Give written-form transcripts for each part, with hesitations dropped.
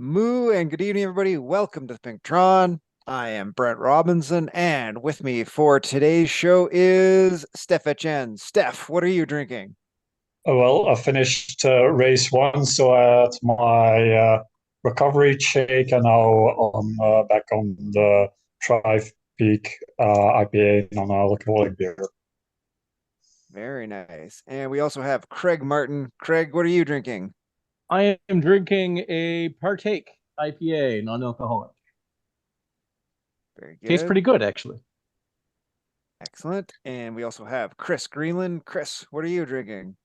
Moo and good evening, everybody. Welcome to the Pink Tron. I am Brett Robinson, and with me for today's show is Steph Etchen. Steph, what are you drinking? Well, I finished race one, so I had my recovery shake, and now I'm back on the Thrive Peak IPA non-alcoholic beer. Very nice. And we also have Craig Martin. Craig, what are you drinking? I am drinking a Partake IPA, non-alcoholic. Very Tastes good. pretty good, actually. Excellent. And we also have Chris Greenland. Chris, what are you drinking?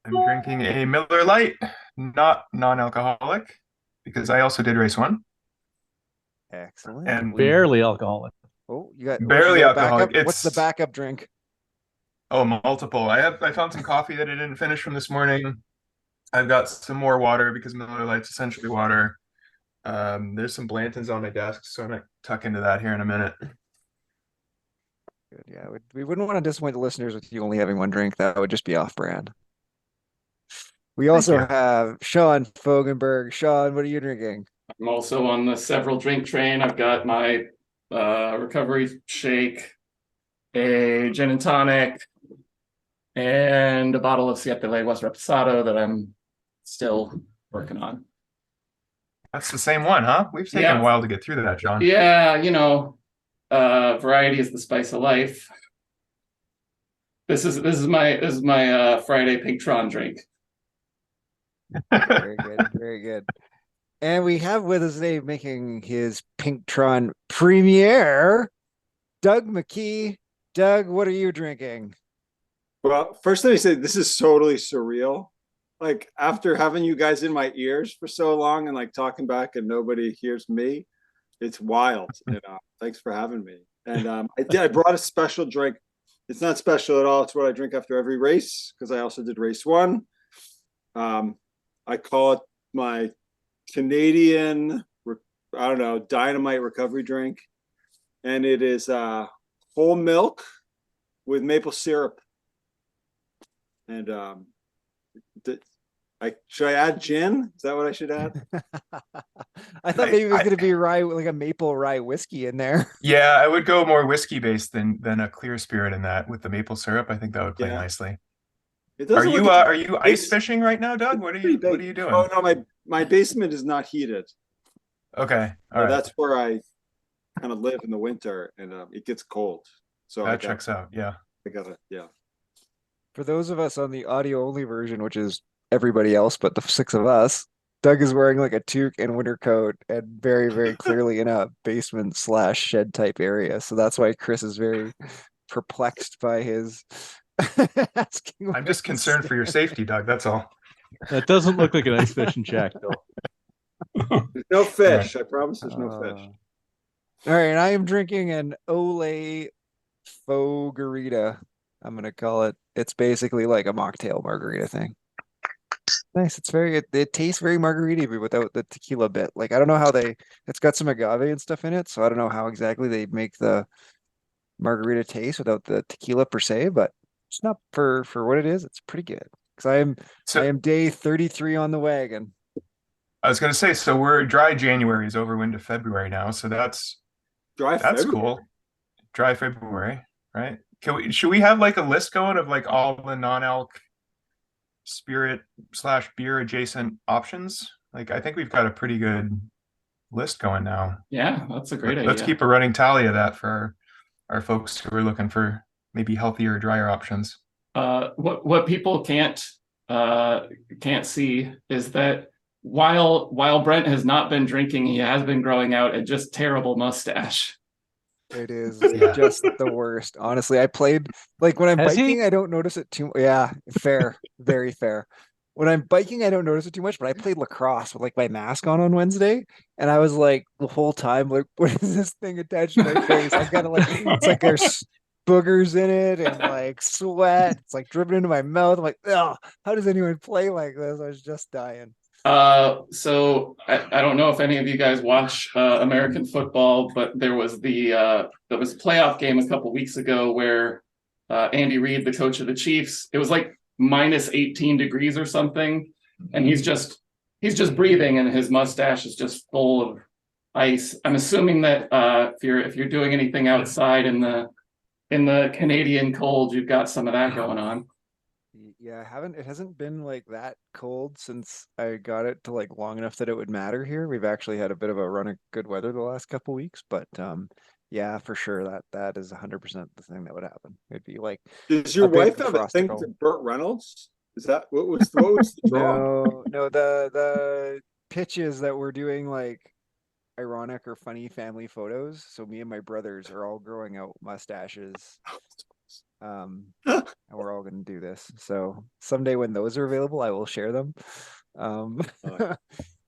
I'm drinking a Miller Lite, not non-alcoholic, because I also did race one. Excellent. And Barely alcoholic. Oh, you barely got backup. alcoholic. What's the backup drink? Multiple. I found some coffee that I didn't finish from this morning. I've got some more water because Miller Lite's essentially water. There's some Blantons on my desk, so I might tuck into that here in a minute. Good. Yeah, we wouldn't want to disappoint the listeners with you only having one drink. That would just be off brand. We Thank also you. have Sean Fogenberg. Sean, what are you drinking? I'm also on the several drink train. I've got my recovery shake, a gin and tonic, and a bottle of Siete Leguas Reposado that I'm still working on. That's the same one, huh? We've taken a while to get through that, John. Yeah, variety is the spice of life. This is my Friday Pink Tron drink. Very good, very good. And we have with us today making his Pinktron premiere, Doug McKee. Doug, what are you drinking? Well, first let me say this is totally surreal. Like after having you guys in my ears for so long and like talking back and nobody hears me, it's wild. Thanks for having me. And I brought a special drink. It's not special at all. It's what I drink after every race because I also did race one. I call it my Canadian, I don't know, dynamite recovery drink, and it is whole milk with maple syrup. And should I add gin? Is that what I should add? I thought maybe it was going to be rye, like a maple rye whiskey in there. Yeah, I would go more whiskey based than a clear spirit in that with the maple syrup. I think that would play nicely. Are you ice fishing right now, Doug? What are you doing? Oh no, my basement is not heated. Okay, all right. That's where I kind of live in the winter, and it gets cold. So that checks out. Yeah, I got it. Yeah. For those of us on the audio only version, which is everybody else but the six of us, Doug is wearing like a toque and winter coat and very, very clearly in a basement / shed type area. So that's why Chris is very perplexed by his asking. I'm just concerned for your safety, Doug. That's all. That doesn't look like an ice fishing shack, though. There's no fish. I promise there's no fish. All right, and I am drinking an Ole Fogarita. I'm gonna call it. It's basically like a mocktail margarita thing. Nice. It tastes very margarita without the tequila bit. Like I don't know how it's got some agave and stuff in it, so I don't know how exactly they make the margarita taste without the tequila per se, but it's not for what it is. It's pretty good. Because I am day 33 on the wagon. I was gonna say, so we're dry January is over into February now, so that's cool. Dry February, right? Should we have like a list going of like all the non-alc spirit / beer adjacent options? Like I think we've got a pretty good list going now. Yeah, that's a great idea. Let's keep a running tally of that for our folks who are looking for maybe healthier, drier options. What people can't see is that while Brent has not been drinking, he has been growing out a just terrible mustache. It is just the worst. Honestly, I played like when I'm biking, I don't notice it too. Yeah, fair, very fair. When I'm biking, I don't notice it too much, but I played lacrosse with like my mask on Wednesday, and I was like the whole time like, what is this thing attached to my face? I've got to like, it's like there's boogers in it and like sweat. It's like dripping into my mouth. I'm like, oh, how does anyone play like this? I was just dying. So I don't know if any of you guys watch American football, but there was a playoff game a couple weeks ago where Andy Reid, the coach of the Chiefs, it was like -18 degrees or something, and he's just He's just breathing, and his mustache is just full of ice. I'm assuming that if you're doing anything outside in the Canadian cold, you've got some of that going on. Yeah, it hasn't been like that cold since I got it to like long enough that it would matter here. We've actually had a bit of a run of good weather the last couple weeks, but yeah, for sure that is 100% the thing that would happen. It'd be like Does your a big wife have a thing frosticle. to Burt Reynolds? Is that what was the draw? No, the pitch is that we're doing like ironic or funny family photos. So me and my brothers are all growing out mustaches. And we're all going to do this. So someday when those are available, I will share them.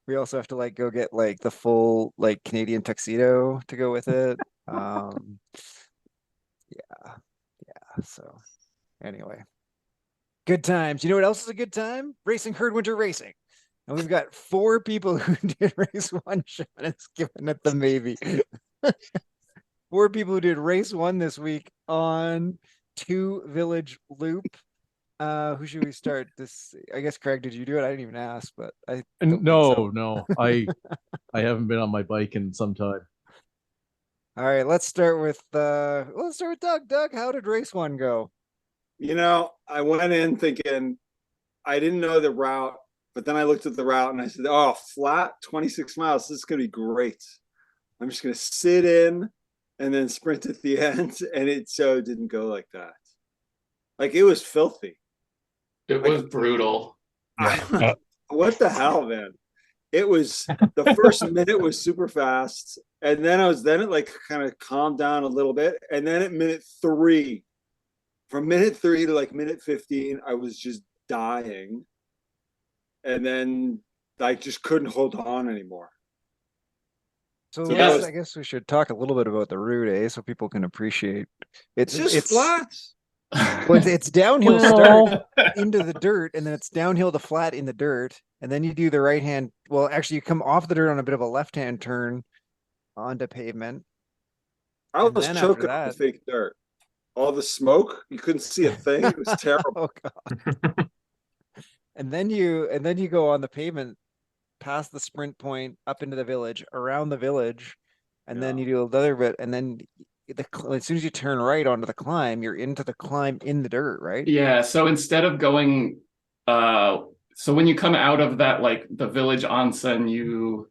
We also have to like go get like the full like Canadian tuxedo to go with it. Yeah. So anyway, good times. You know what else is a good time? Racing Herd Winter Racing. And we've got 4 people who did race 1. Sean is giving it the maybe. 4 people who did race 1 this week on 2 Village Loop. Who should we start? This, I guess, Craig, did you do it? I didn't even ask, but I don't No, think so. no, I haven't been on my bike in some time. All right, let's start with Doug. Doug, how did race 1 go? You know, I went in thinking I didn't know the route, but then I looked at the route and I said, "Oh, flat 26 miles. This is going to be great. I'm just going to sit in and then sprint at the end." And it so didn't go like that. Like it was filthy. It was brutal. What the hell, man? It was the first minute was super fast, and then it like kind of calmed down a little bit, and then at minute 3, from minute 3 to like minute 15, I was just dying, and then I just couldn't hold on anymore. So yes, I guess we should talk a little bit about the route, so people can appreciate it's just flat. Well, it's downhill start into the dirt, and then it's downhill to flat in the dirt, and then you do the right hand. Well, actually, you come off the dirt on a bit of a left hand turn onto pavement. I was choking on the fake dirt. All the smoke, you couldn't see a thing. It was terrible. Oh god! and then you go on the pavement, past the sprint point, up into the village, around the village, and then you do another bit, and then as soon as you turn right onto the climb, you're into the climb in the dirt, right? Yeah. So instead of going, so when you come out of that, like the village onsen, you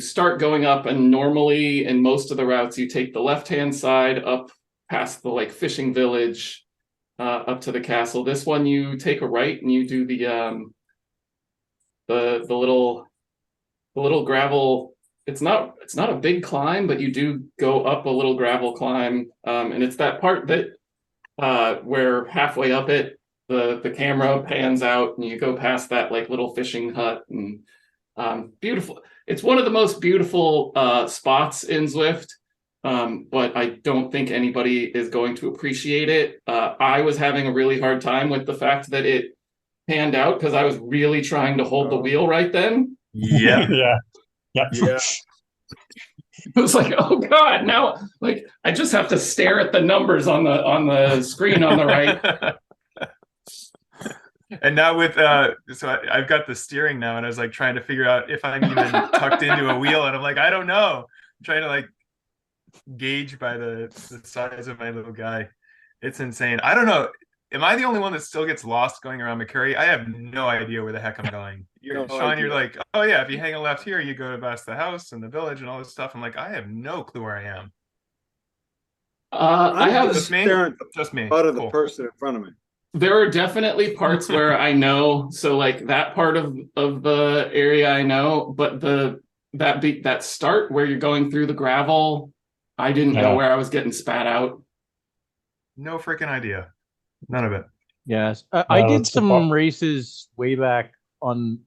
start going up, and normally in most of the routes, you take the left-hand side up past the like fishing village, up to the castle. This one, you take a right and you do the little gravel. It's not a big climb, but you do go up a little gravel climb, and it's that part that where halfway up it, the camera pans out and you go past that like little fishing hut, and beautiful. It's one of the most beautiful spots in Zwift, but I don't think anybody is going to appreciate it. I was having a really hard time with the fact that it panned out because I was really trying to hold the wheel right then. Yeah. Yeah. It was like, oh god, now like I just have to stare at the numbers on the screen on the right. And now with I've got the steering now, and I was like trying to figure out if I'm even tucked into a wheel, and I'm like, I don't know. I'm trying to like gauge by the size of my little guy. It's insane. I don't know. Am I the only one that still gets lost going around McCurry? I have no idea where the heck I'm going. Sean, you're like, oh yeah, if you hang a left here, you go past the house and the village and all this stuff. I'm like, I have no clue where I am. I have just me. Out of the person in front of me. There are definitely parts where I know. So like that part of the area I know, but that start where you're going through the gravel, I didn't know where I was getting spat out. No freaking idea. None of it. Yes. I did some races way back on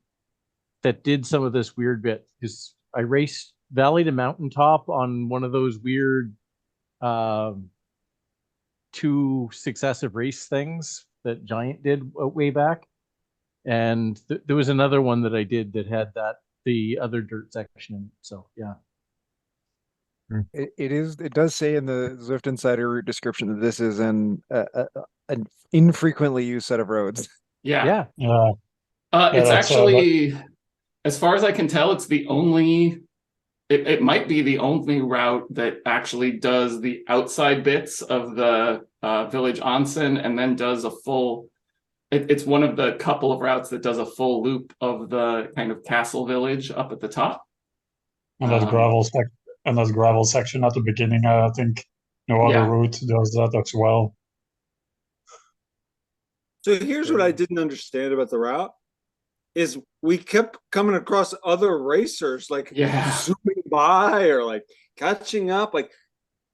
that did some of this weird bit, because I raced Valley to Mountaintop on one of those weird 2 successive race things that Giant did way back. And there was another one that I did that had the other dirt section. So yeah. It does say in the Zwift Insider route description that this is an infrequently used set of roads. Yeah. Yeah. It's actually as far as I can tell, it's the only. It might be the only route that actually does the outside bits of the village onsen and then does a full. It's one of the couple of routes that does a full loop of the kind of castle village up at the top. And that gravel section at the beginning, I think no other Yeah. route does that as well. So here's what I didn't understand about the route is we kept coming across other racers like Yeah. zooming by or like catching up. Like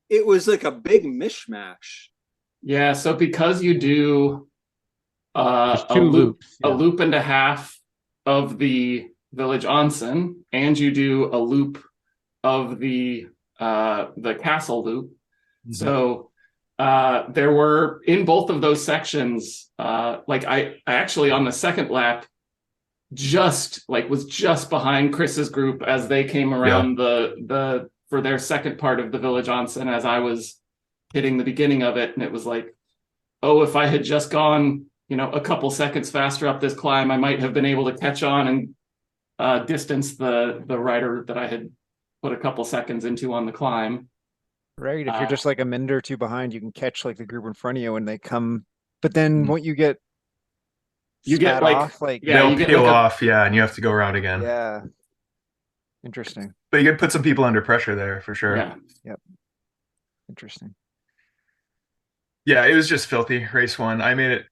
it was like a big mishmash. Yeah, so because you do There's a two loop, loops. a Yeah. loop and a half of the village onsen, and you do a loop of the castle loop. So there were in both of those sections, like I actually on the second lap was just behind Chris's group as they came around the for their second part of the village onsen as I was hitting the beginning of it, and it was like, oh, if I had just gone, a couple seconds faster up this climb, I might have been able to catch on and distance the rider that I had put a couple seconds into on the climb. Right. If you're just like a minute or two behind, you can catch like the group in front of you when they come. But then won't you get get like off? Like They'll you get peel like off, and you have to go around again. yeah. Interesting. But you could put some people under pressure there for sure. Yeah. Yep. Interesting. Yeah, it was just filthy. Race 1. I made it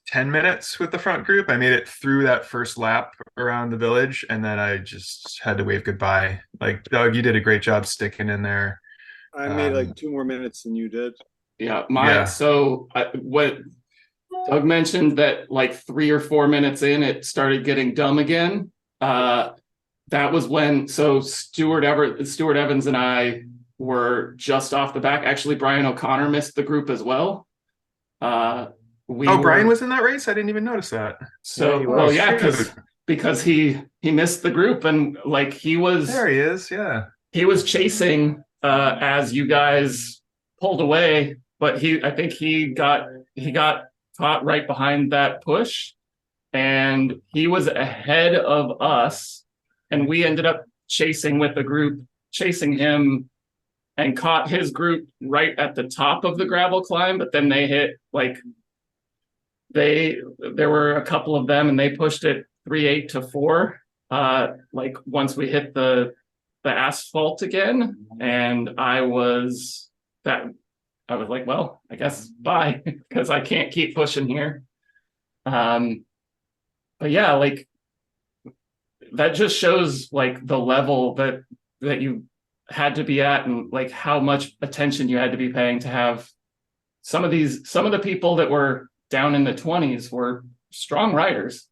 10 minutes with the front group. I made it through that first lap around the village, and then I just had to wave goodbye. Like, Doug, you did a great job sticking in there. I made like 2 more minutes than you did. Yeah, so what Doug mentioned that like 3 or 4 minutes in, it started getting dumb again. That was when Stuart Evans and I were just off the back. Actually, Brian O'Connor missed the group as well. Brian was in that race? I didn't even notice that. So because he missed the group, and like there he is, he was chasing as you guys pulled away, but I think he got caught right behind that push, and he was ahead of us, and we ended up chasing with the group, chasing him, and caught his group right at the top of the gravel climb. But then they hit there were a couple of them, and they pushed it 3.8 to 4. Like once we hit the asphalt again, and I was like, well, I guess bye, because I can't keep pushing here. But yeah, like that just shows like the level that you had to be at, and like how much attention you had to be paying to have some of the people that were down in the 20s were strong riders.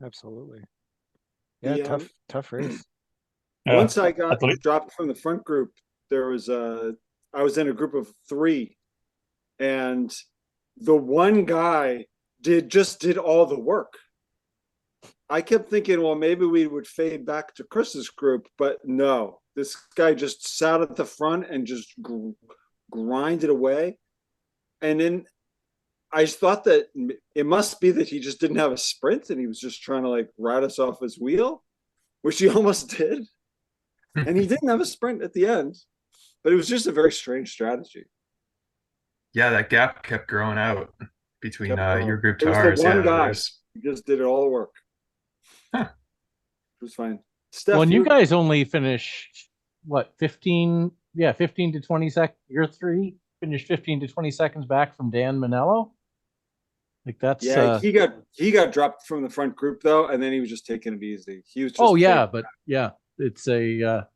Absolutely. Yeah, tough race. Once I got dropped from the front group, I was in a group of 3, and the one guy did all the work. I kept thinking, well, maybe we would fade back to Chris's group, but no, this guy just sat at the front and just grinded away. And then I thought that it must be that he just didn't have a sprint and he was just trying to like ride us off his wheel, which he almost did. And he didn't have a sprint at the end, but it was just a very strange strategy. Yeah, that gap kept growing out between your group to ours. The one guy who just did it all the work. Huh. It was fine. Steph, well, and you guys only finished what, 15 to 20 seconds. Your 3 finished 15 to 20 seconds back from Dan Manello. Like that's he got dropped from the front group though, and then he was just taking it easy. He was just but it's you're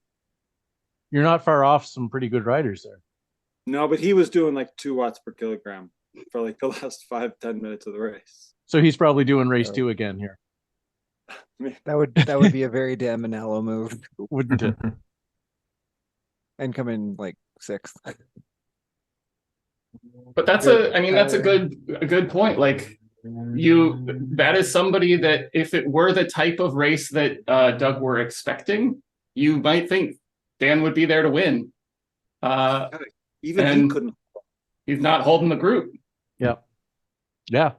not far off some pretty good riders there. No, but he was doing like 2 watts per kilogram for like the last 5-10 minutes of the race. So he's probably doing race 2 again here. That would be a very Dan Manello move, wouldn't it? And come in like 6th. But that's a good point. Like that is somebody that if it were the type of race that Doug were expecting, you might think Dan would be there to win. Even he couldn't. He's not holding the group. Yeah.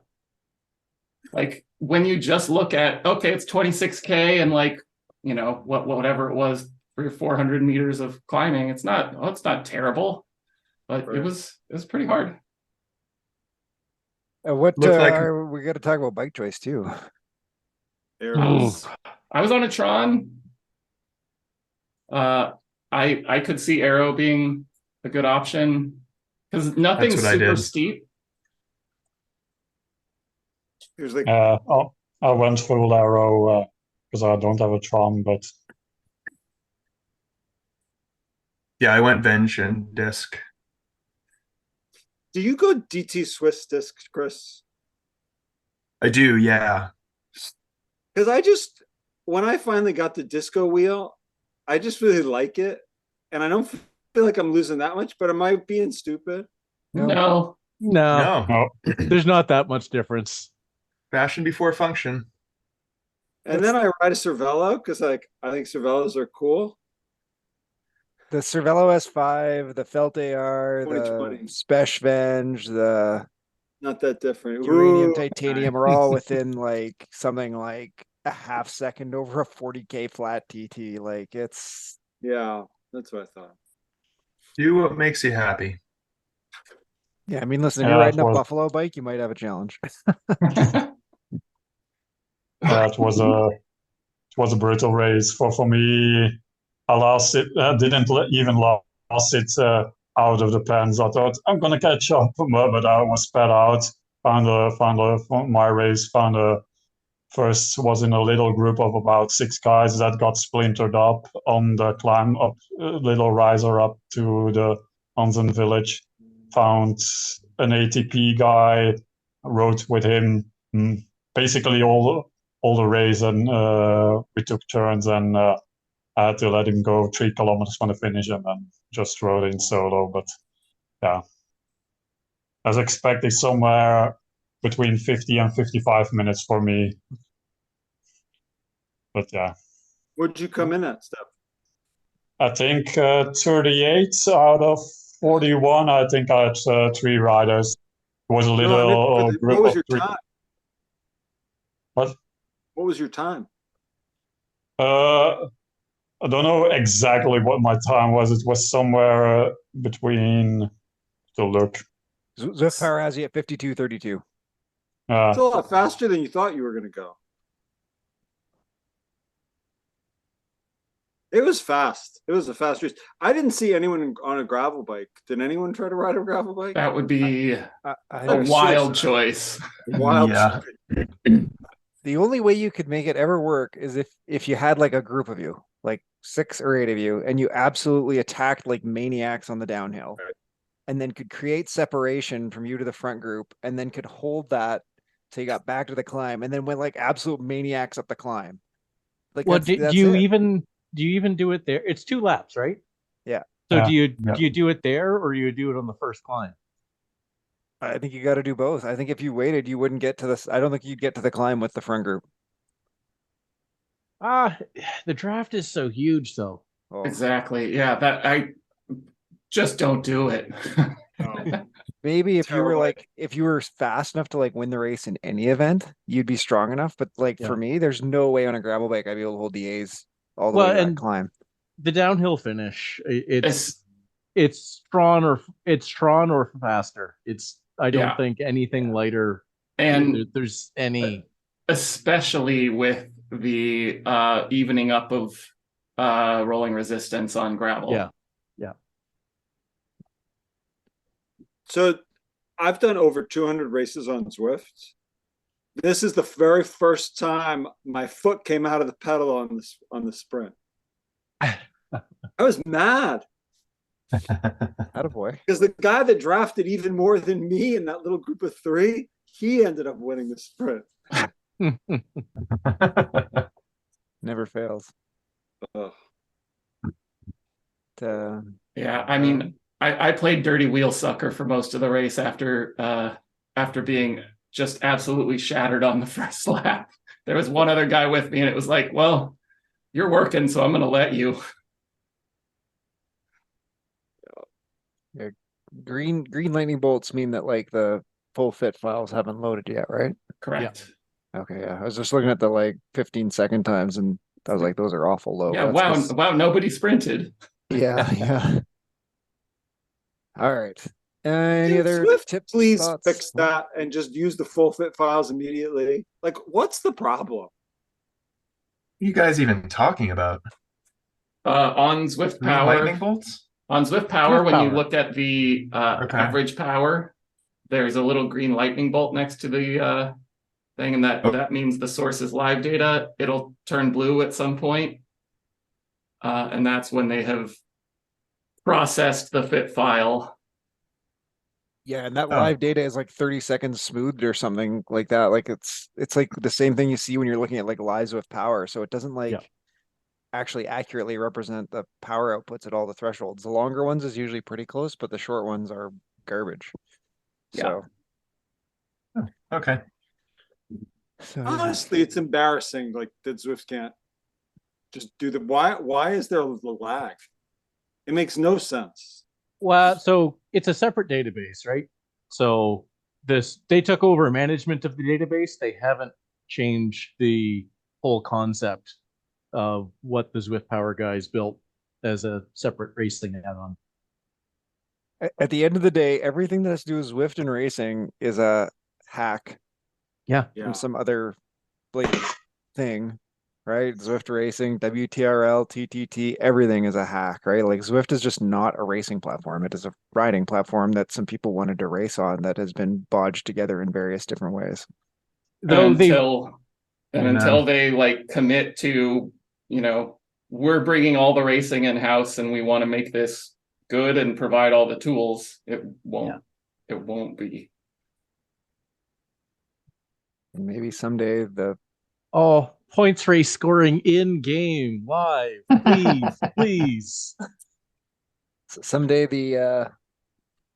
like when you just look at, okay, it's 26K and like, you know, whatever it was, 300 or 400 meters of climbing, it's not terrible, but Right. it was pretty hard. What Looked like we got to talk about bike choice too. I was on a Tron. I could see Arrow being a good option because nothing's what I super did. steep. It was like, I went full arrow because I don't have a Tron, but yeah, I went Venge and disc. do you go DT Swiss disc, Chris? I do, yeah. Because when I finally got the disco wheel, I just really like it. And I don't feel like I'm losing that much, but am I being stupid? No. No, No, there's not that much difference. fashion before function. And then I ride a Cervelo because like I think Cervelos are cool. The Cervelo S5, the Felt AR, the 2020. Spesh Venge, the Not that different. Uranium Ooh, Titanium are all within like something like a half second over a 40K flat TT. Like it's yeah, that's what I thought. Do what makes you happy. yeah, I mean, listen, if Yeah, you're it riding a was Buffalo bike, you might have a challenge. it was a brutal race for me. I lost it. Didn't even lost it out of the pens. I thought I'm gonna catch up, but I was sped out. My race. Found a first was in a little group of about 6 guys that got splintered up on the climb up, little riser up to the Onsen village. Found an ATP guy, rode with him basically all the race, and we took turns, and I had to let him go 3 kilometers from the finish, and then just rode in solo. But yeah, as expected, somewhere between 50 and 55 minutes for me. But yeah, What'd you come in at, Steph? I think 38 out of 41. I think I had 3 riders. It was a No, I meant little what group was of your 3. time? What? What was your time? I don't know exactly what my time was. It was somewhere between to look. Zwift Power has you at 52:32. It's a lot faster than you thought you were gonna go. It was fast. It was a fast race. I didn't see anyone on a gravel bike. Did anyone try to ride a gravel bike? That would be I a wild choice. Wild. Yeah. The only way you could make it ever work is if you had like a group of you, like 6 or 8 of you, and you absolutely attacked like maniacs on the downhill, Right. and then could create separation from you to the front group, and then could hold that till you got back to the climb, and then went like absolute maniacs up the climb. Like Well, that's do that's you it. even do it there? It's 2 laps, right? Yeah. So Yeah. do you do it there or you do it on the first climb? I think you got to do both. I think if you waited, you wouldn't get to this. I don't think you'd get to the climb with the front group. The draft is so huge, though. Oh. Exactly. Yeah, that I just don't do it. Maybe if you were Terrible. like if you were fast enough to like win the race in any event, you'd be strong enough. But like Yeah. for me, there's no way on a gravel bike I'd be able to hold the A's all the Well, way to that and climb. the downhill finish, It's it's Tron or faster. I don't Yeah. think anything lighter. and There's any. especially with the evening up of rolling resistance on gravel. Yeah. So I've done over 200 races on Zwift. This is the very first time my foot came out of the pedal on the sprint. I was mad Attaboy. because the guy that drafted even more than me in that little group of 3, he ended up winning the sprint. Never fails. Ugh. Yeah, I mean, I played dirty wheel sucker for most of the race after being just absolutely shattered on the first lap. There was one other guy with me, and it was like, well, you're working, so I'm going to let you. Green lightning bolts mean that like the full fit files haven't loaded yet, right? Correct. Okay, yeah. I was just looking at the like 15-second times and I was like, those are awful low. Yeah, But that's wow, because wow, nobody sprinted. yeah, yeah. All right. Any Can other Swift tips, please thoughts? fix that and just use the full fit files immediately? Like, what's the problem? You guys even talking about On Zwift green Power, lightning bolts? on Zwift Power, Swift when you Power. look at the Okay. average power, there's a little green lightning bolt next to the thing, and Oh. that means the source is live data. It'll turn blue at some point, and that's when they have processed the fit file. Yeah, and that Oh. live data is like 30 seconds smoothed or something like that. Like it's like the same thing you see when you're looking at like lives with power. So it doesn't like Yeah. actually accurately represent the power outputs at all the thresholds. The longer ones is usually pretty close, but the short ones are garbage. Yeah. Okay. So Honestly, it's embarrassing. Like that Zwift can't just do the why is there the lag? It makes no sense. Well, so it's a separate database, right? So they took over management of the database. They haven't changed the whole concept of what the Zwift Power guys built as a separate racing add-on. at the end of the day, everything that has to do with Zwift and racing is a hack Yeah. from some other blatant thing, right? Zwift racing, WTRL, TTT, everything is a hack, right? Like Zwift is just not a racing platform. It is a riding platform that some people wanted to race on that has been bodged together in various different ways. Though Until they like commit to, we're bringing all the racing in house and we want to make this good and provide all the tools, it won't be. And maybe someday the points race scoring in game live, please, please. someday the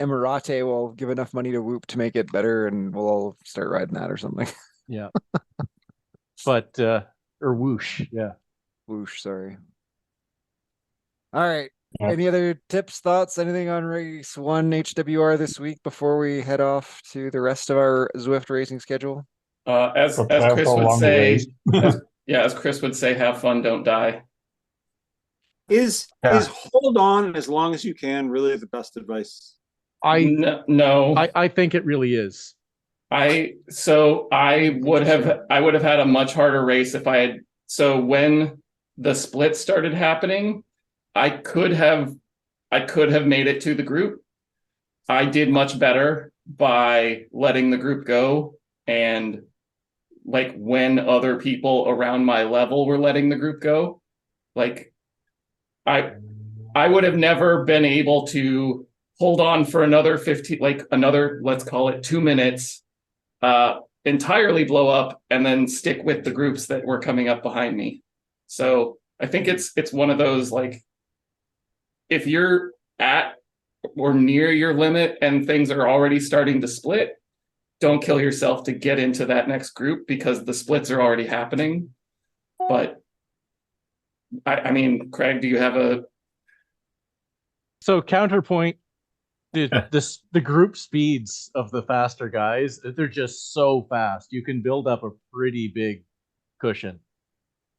Emirate will give enough money to Whoop to make it better, and we'll all start riding that or something. Yeah. But or whoosh, yeah. Whoosh, sorry. All right. Yeah. Any other tips, thoughts, anything on race 1 HWR this week before we head off to the rest of our Zwift racing schedule? As Prepare Chris for a would long say, race. as Chris would say, have fun, don't die. Is Yeah. hold on as long as you can really the best advice? No. I think it really is. I would have had a much harder race if I had. So when the split started happening, I could have made it to the group. I did much better by letting the group go, and like when other people around my level were letting the group go, like I would have never been able to hold on for another 15, like another, let's call it 2 minutes, entirely blow up and then stick with the groups that were coming up behind me. So I think it's one of those, like, if you're at or near your limit and things are already starting to split, don't kill yourself to get into that next group because the splits are already happening. But I mean, Craig, do you have a So counterpoint, the group speeds of the faster guys, they're just so fast. You can build up a pretty big cushion.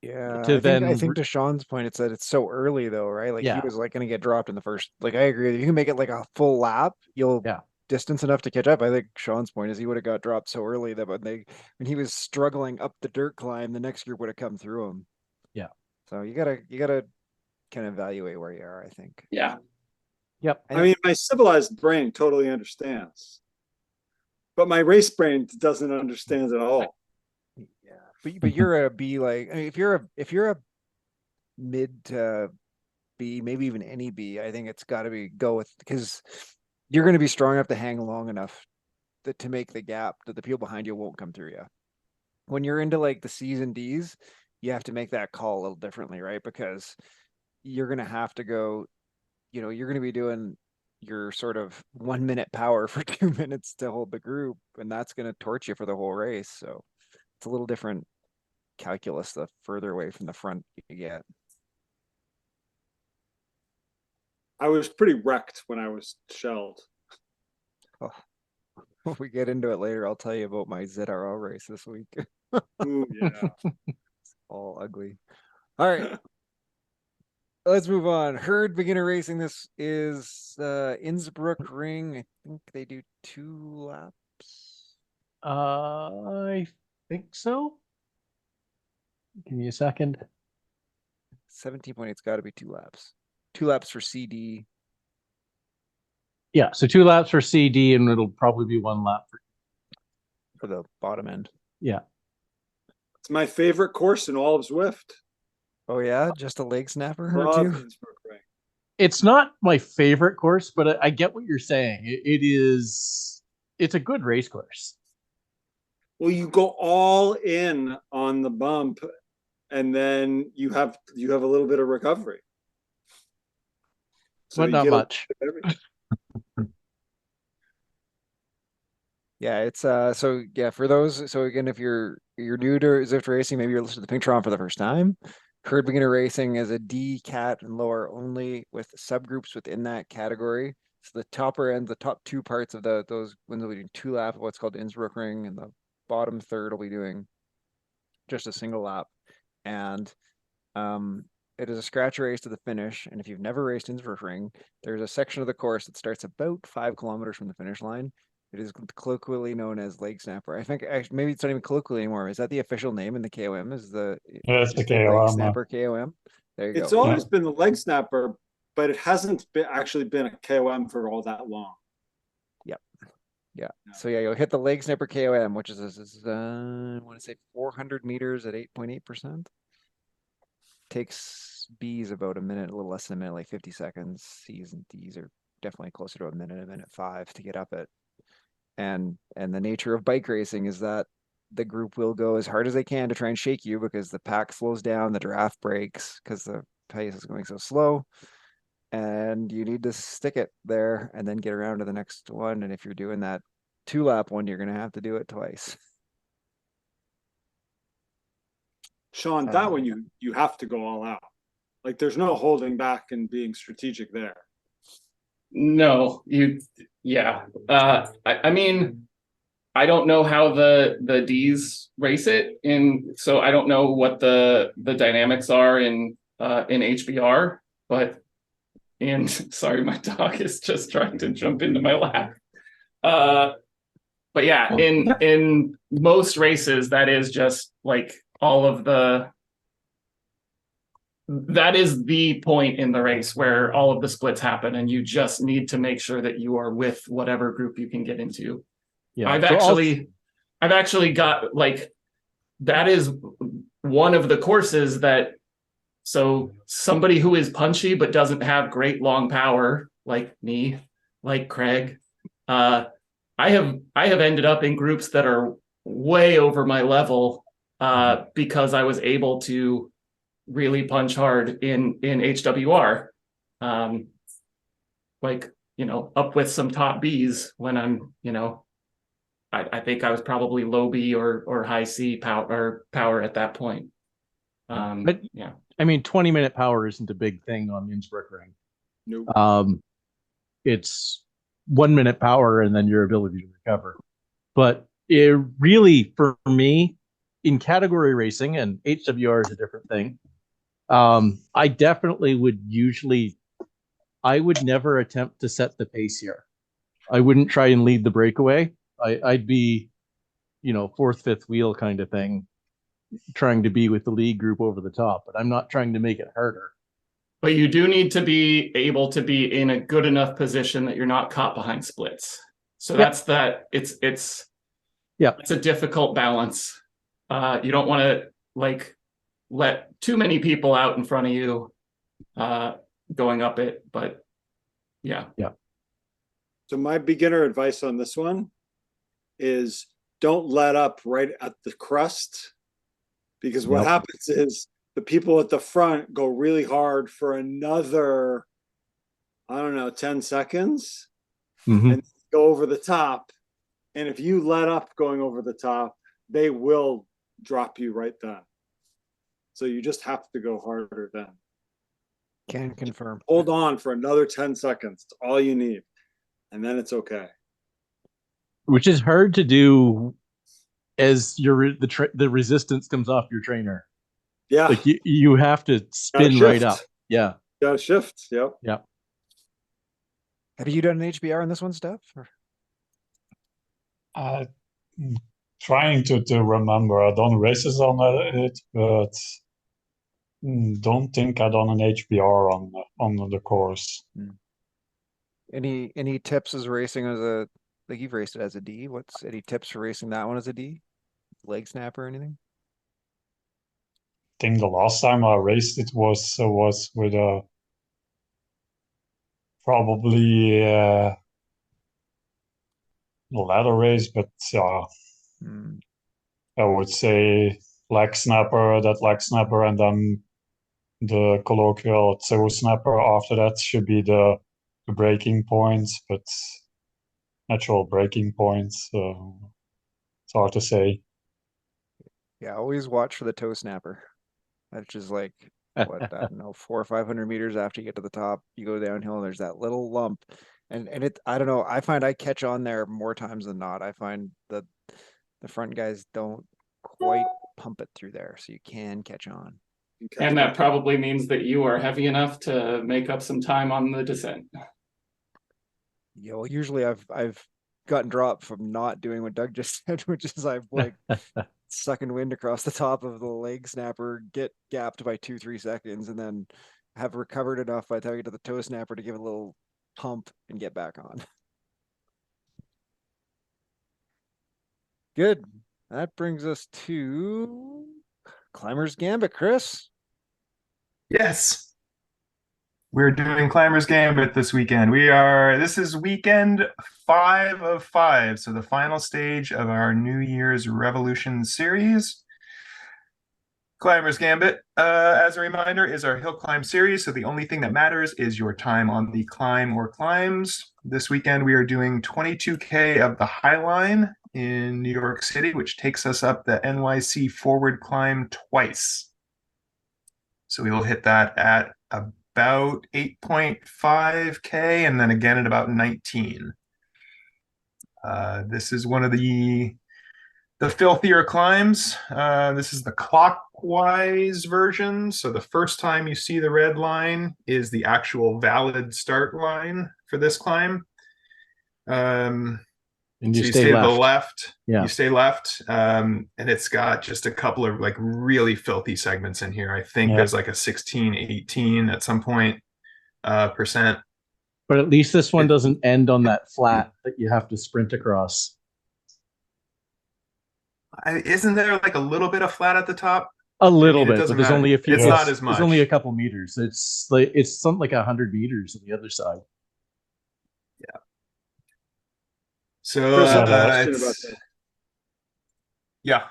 Yeah, To I think then to Sean's point, it's that it's so early though, right? Like he Yeah. was like going to get dropped in the first. Like I agree, with you can make it like a full lap, you'll Yeah. distance enough to catch up. I think Sean's point is he would have got dropped so early that when he was struggling up the dirt climb, the next group would have come through him. Yeah. So you gotta kind of evaluate where you are, I think. yeah. Yep. I mean, my civilized brain totally understands, but my race brain doesn't understand at all. Yeah, but you're a B, like I mean, if you're a mid to B, maybe even any B, I think it's got to be go with, because you're going to be strong enough to hang long enough to make the gap that the people behind you won't come through you. When you're into like the C's and D's, you have to make that call a little differently, right? Because you're going to have to go, you're going to be doing your sort of 1 minute power for 2 minutes to hold the group, and that's going to torch you for the whole race. So it's a little different calculus the further away from the front you get. I was pretty wrecked when I was shelled. Oh. When we get into it later, I'll tell you about my ZRL race this week. Ooh, yeah. All ugly. All right. Let's move on. Herd beginner racing. This is Innsbruck Ring. I think they do 2 laps. I think so. Give me a second. 17.8's got to be 2 laps. 2 laps for CD. Yeah, so 2 laps for CD, and it'll probably be 1 lap For the bottom end. Yeah. It's my favorite course in all of Zwift. Oh yeah, just a leg snapper or Love 2. Innsbruck Ring. It's not my favorite course, but I get what you're saying. It's a good race course. Well, you go all in on the bump, and then you have a little bit of recovery. But you not get much. Yeah, it's so yeah, for those, so again, if you're new to Zwift racing, maybe you're listening to the Pink for the first time. Herd beginner racing is a D, cat, and lower only with subgroups within that category. So the topper end, the top 2 parts of those when they'll be doing 2 lap of what's called the Innsbruck Ring, and the bottom third will be doing just a single lap. And it is a scratch race to the finish. And if you've never raced Innsbruck Ring, there's a section of the course that starts about 5 kilometers from the finish line. It is colloquially known as leg snapper. I think actually maybe it's not even colloquially anymore. Is that the official name in the KOM? Is the It's the leg KOM. snapper KOM? There you It's go. always been the leg snapper, but it hasn't actually been a KOM for all that long. Yep. Yeah. So yeah, you'll hit the leg snapper KOM, which is I want to say 400 meters at 8.8%. Takes B's about a minute, a little less than a minute, like 50 seconds. C's and D's are definitely closer to a minute 5 to get up it. And the nature of bike racing is that the group will go as hard as they can to try and shake you because the pack slows down, the draft breaks because the pace is going so slow. And you need to stick it there and then get around to the next one. And if you're doing that 2 lap one, you're going to have to do it twice. Sean, that one you have to go all out. Like there's no holding back and being strategic there. No, yeah. I mean, I don't know how the D's race it so I don't know what the dynamics are in HBR, but sorry, my dog is just trying to jump into my lap. But yeah, in most races, that is just like that is the point in the race where all of the splits happen, and you just need to make sure that you are with whatever group you can get into. Yeah. I've actually got like, that is one of the courses that, so somebody who is punchy but doesn't have great long power, like me, like Craig, I have ended up in groups that are way over my level because I was able to really punch hard in HWR, like, up with some top B's when I'm, I think I was probably low B or high C power at that point. But yeah, I mean, 20-minute power isn't a big thing on Innsbruck Ring. Nope. It's 1 minute power and then your ability to recover. But it really, for me, in category racing, and HWR is a different thing, I definitely I would never attempt to set the pace here. I wouldn't try and lead the breakaway. I'd be, 4th, 5th wheel kind of thing, trying to be with the lead group over the top, but I'm not trying to make it harder. but you do need to be able to be in a good enough position that you're not caught behind splits. So that's that. It's a difficult balance. You don't want to like let too many people out in front of you going up it, but yeah. So my beginner advice on this one is don't let up right at the crust, because what happens is the people at the front go really hard for another, I don't know, 10 seconds and go over the top. And if you let up going over the top, they will drop you right then. So you just have to go harder then. Can confirm. Hold on for another 10 seconds. It's all you need. And then it's okay. which is hard to do as the resistance comes off your trainer. Yeah. Like you have to spin right up. Yeah. Got to shift. Yep. Yeah. Have you done an HBR on this one, Steph? Or? Trying to remember. I've done races on it, but don't think I've done an HBR on the course. Any tips as racing as a, like you've raced it as a D? What's any tips for racing that one as a D? Leg snap or anything? I think the last time I raced it was with a probably ladder race, but I would say leg snapper, and then the colloquial toe snapper after that should be the breaking points, but natural breaking points. It's hard to say. Yeah, always watch for the toe snapper. That's just like what, I don't know, 400 or 500 meters after you get to the top, you go downhill and there's that little lump. And it, I don't know, I find I catch on there more times than not. I find that the front guys don't quite pump it through there, so you can catch on. And that probably means that you are heavy enough to make up some time on the descent. Yeah, well, usually I've gotten dropped from not doing what Doug just said, which is I've like sucking wind across the top of the leg snapper, get gapped by 2-3 seconds, and then have recovered enough by the time I get to the toe snapper to give it a little pump and get back on. Good. That brings us to Climber's Gambit, Chris. Yes. We're doing Climber's Gambit this weekend. This is weekend 5 of 5, so the final stage of our New Year's Revolution series. Climber's Gambit, as a reminder, is our hill climb series, so the only thing that matters is your time on the climb or climbs. This weekend we are doing 22K of the High Line in New York City, which takes us up the NYC forward climb twice. So we will hit that at about 8.5K and then again at about 19. This is one of the filthier climbs. This is the clockwise version. So the first time you see the red line is the actual valid start line for this climb. And you so stay to the left. left. Yeah. You stay left. And it's got just a couple of like really filthy segments in here. I think there's like a 16, 18 at some point percent. But at least this one doesn't end on that flat that you have to sprint across. Isn't there like a little bit of flat at the top? A little it bit, doesn't but there's matter. only a few. It's not as much. There's only a couple meters. It's something like 100 meters on the other side. Yeah. So Chris, I have a question about that. Yeah.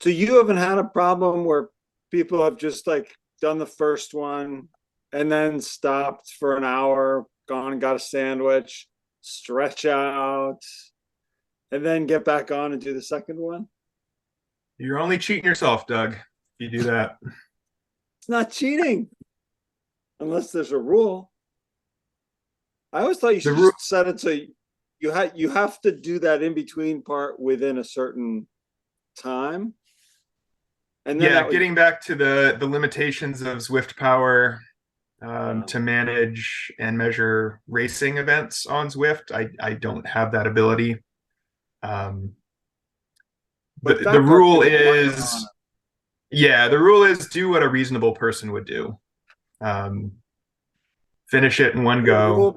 So you haven't had a problem where people have just like done the first one and then stopped for an hour, gone and got a sandwich, stretch out, and then get back on and do the second one? You're only cheating yourself, Doug, if you do that. It's not cheating unless there's a rule. I always thought you should just set it so you have to do that in between part within a certain time. And then getting back to the limitations of Zwift Power to manage and measure racing events on Zwift, I don't have that ability. But the rule is, the rule is do what a reasonable person would do. Finish it in one go.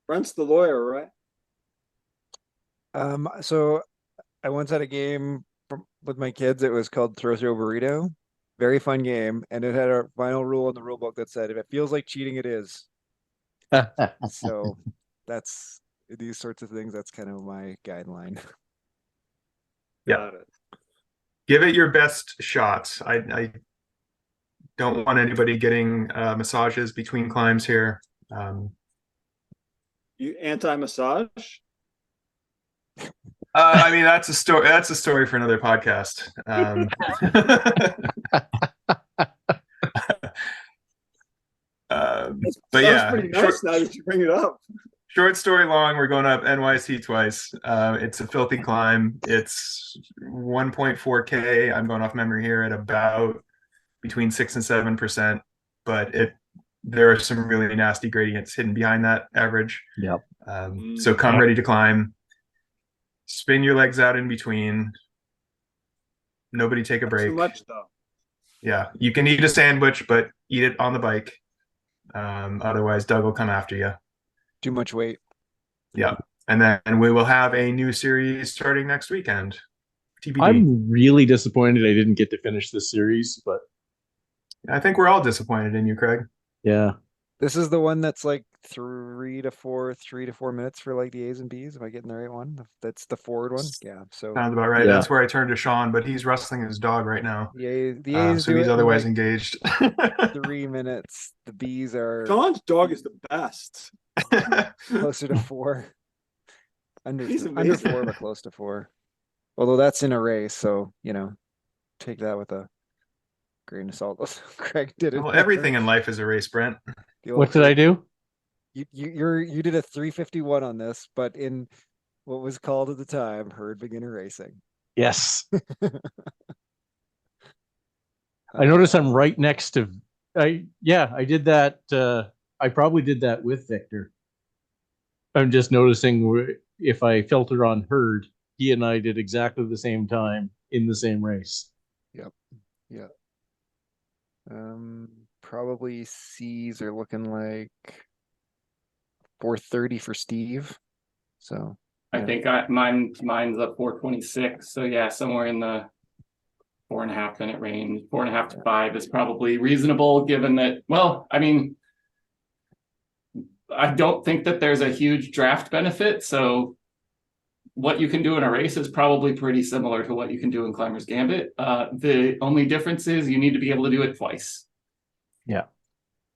Brent's the lawyer, right? So I once had a game with my kids. It was called Throw Burrito. Very fun game, and it had a final rule in the rule book that said if it feels like cheating, it is. So that's these sorts of things. That's kind of my guideline. Yeah, give it your best shot. I don't want anybody getting massages between climbs here. You anti-massage? I mean, that's a story. That's a story for another podcast. But yeah, pretty nice now that you bring it up. Short story long, we're going up NYC twice. It's a filthy climb. It's 1.4K. I'm going off memory here at about between 6 and 7%, but there are some really nasty gradients hidden behind that average. Yep. So come ready to climb. Spin your legs out in between. Nobody take a break. Too much though. Yeah, you can eat a sandwich, but eat it on the bike. Otherwise, Doug will come after you. Too much weight. Yeah. And then we will have a new series starting next weekend. TBD. I'm really disappointed I didn't get to finish this series, but I think we're all disappointed in you, Craig. yeah. This is the one that's like 3 to 4 minutes for like the A's and B's. Am I getting the right one? That's the forward one. Yeah. So Sounds about right. Yeah. That's where I turned to Sean, but he's wrestling his dog right now. the A's So do he's it in, otherwise like, engaged. 3 minutes. The B's are Sean's dog is the best. closer to 4. Under He's under amazing. 4, but close to 4. Although that's in a race, so take that with a grain of salt. Craig did it. Well, everything in life is a race, Brent. What did I do? You did a 351 on this, but in what was called at the time herd beginner racing. Yes. I notice I'm right next to I did that. I probably did that with Victor. I'm just noticing if I filter on herd, he and I did exactly the same time in the same race. Yep. Yeah. Probably C's are looking like 4:30 for Steve. So I think mine's up 4:26. So yeah, somewhere in the 4.5 minute range. 4.5 to 5 is probably reasonable, given that. Well, I mean, I don't think that there's a huge draft benefit. So what you can do in a race is probably pretty similar to what you can do in Climber's Gambit. The only difference is you need to be able to do it twice. Yeah.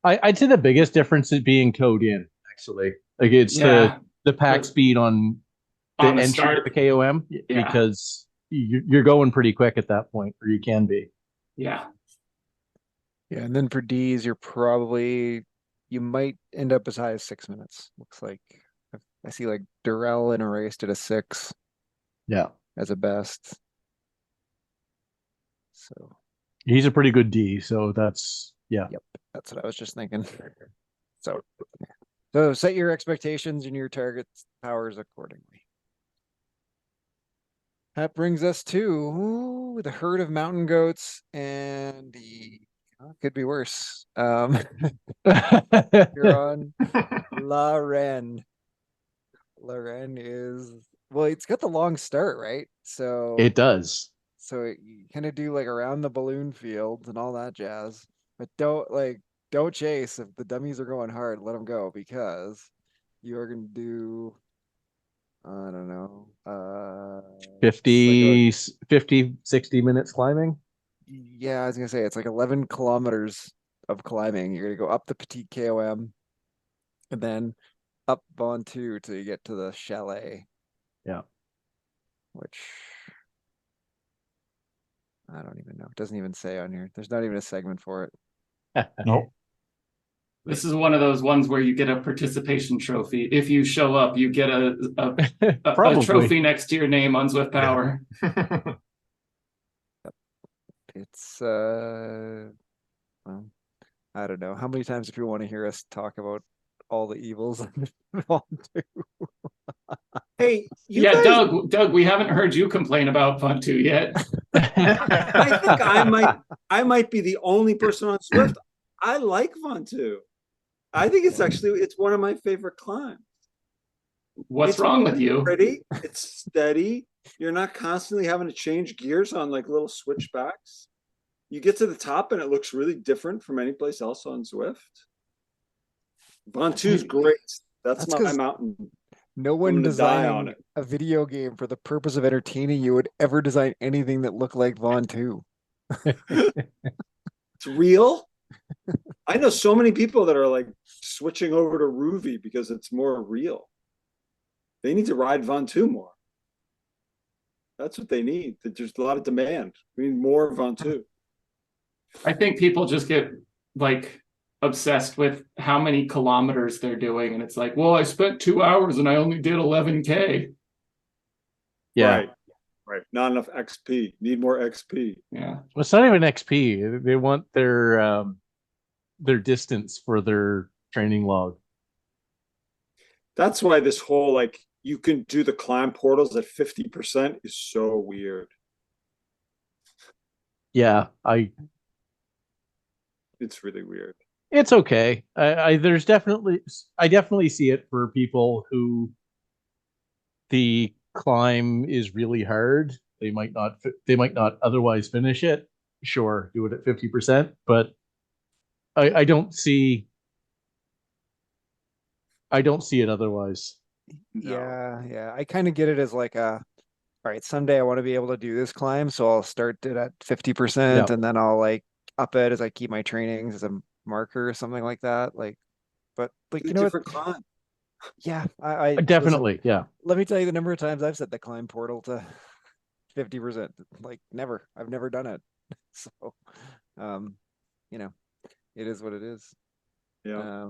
I'd say the biggest difference is being towed in, actually. Like it's Yeah. the pack speed on the On the entry start. of the KOM, Yeah. because you're going pretty quick at that point, or you can be. Yeah. yeah, and then for D's, you might end up as high as 6 minutes. Looks like I see like Durrell in a race did a 6 Yeah. as a best. So He's a pretty good D, so that's yeah. yep, that's what I was just thinking. So set your expectations and your target powers accordingly. That brings us to the herd of mountain goats and the could be worse. You're on La Reine. La Reine is it's got the long start, right? So It does. So you kind of do like around the balloon fields and all that jazz, but don't chase if the dummies are going hard. Let them go, because you are going to do I don't know 50, 60 minutes climbing. yeah, I was gonna say it's like 11 kilometers of climbing. You're gonna go up the Petite KOM and then up Ventoux till you get to the chalet. Yeah. Which I don't even know. It doesn't even say on here. There's not even a segment for it. Nope. This is one of those ones where you get a participation trophy. If you show up, you get a Probably. trophy next to your name on Zwift Power. It's well, I don't know. How many times if you want to hear us talk about all the evils of Ventoux? Hey, you Yeah, guys, Doug, we haven't heard you complain about Ventoux yet. I think I might be the only person on Swift. I like Ventoux. I think it's one of my favorite climbs. What's It's wrong with you? Pretty, it's steady. You're not constantly having to change gears on like little switchbacks. You get to the top and it looks really different from any place else on Zwift. Ventoux is great. That's my 'cause mountain. No I'm one gonna die on designing it. a video game for the purpose of entertaining you would ever design anything that looked like Ventoux. It's real. I know so many people that are like switching over to Ruby because it's more real. They need to ride Ventoux more. That's what they need. There's a lot of demand. We need more Ventoux. I think people just get like obsessed with how many kilometers they're doing, and it's like, well, I spent 2 hours and I only did 11K. Yeah. Right. Not enough XP. Need more XP. Yeah. Well, it's not even XP. They want their distance for their training log. That's why this whole like you can do the climb portals at 50% is so weird. Yeah, It's really weird. it's okay. I definitely see it for people who the climb is really hard. They might not otherwise finish it. Sure, do it at 50%, but I don't see it otherwise. No. Yeah. I kind of get it as like all right, someday I want to be able to do this climb, so I'll start it at 50% Yeah. and then I'll like up it as I keep my trainings as a marker or something like that. Like, but like, you know what? Different climb. Yeah, I listen, Definitely, yeah. let me tell you the number of times I've set the climb portal to 50%. Like never. I've never done it. So, um, you know, it is what it is. Yeah.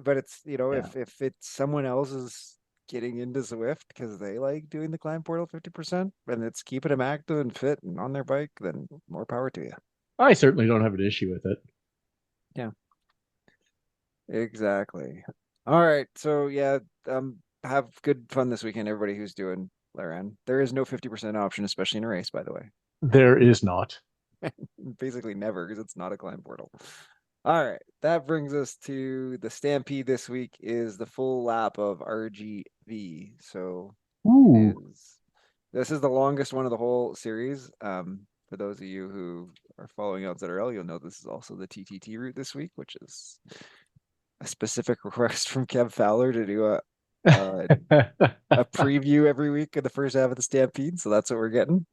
But it's, Yeah. if it's someone else is getting into Zwift because they like doing the climb portal 50% and it's keeping them active and fit and on their bike, then more power to you. I certainly don't have an issue with it. Yeah. Exactly. All right. So yeah, have good fun this weekend, everybody who's doing Laran. There is no 50% option, especially in a race, by the way. There is not. Basically never, because it's not a climb portal. All right. That brings us to the Stampede this week is the full lap of RGV. So this is the longest one of the whole series. For those of you who are following Outsider, you'll know this is also the TTT route this week, which is a specific request from Kev Fowler to do a preview every week in the first half of the Stampede. So that's what we're getting.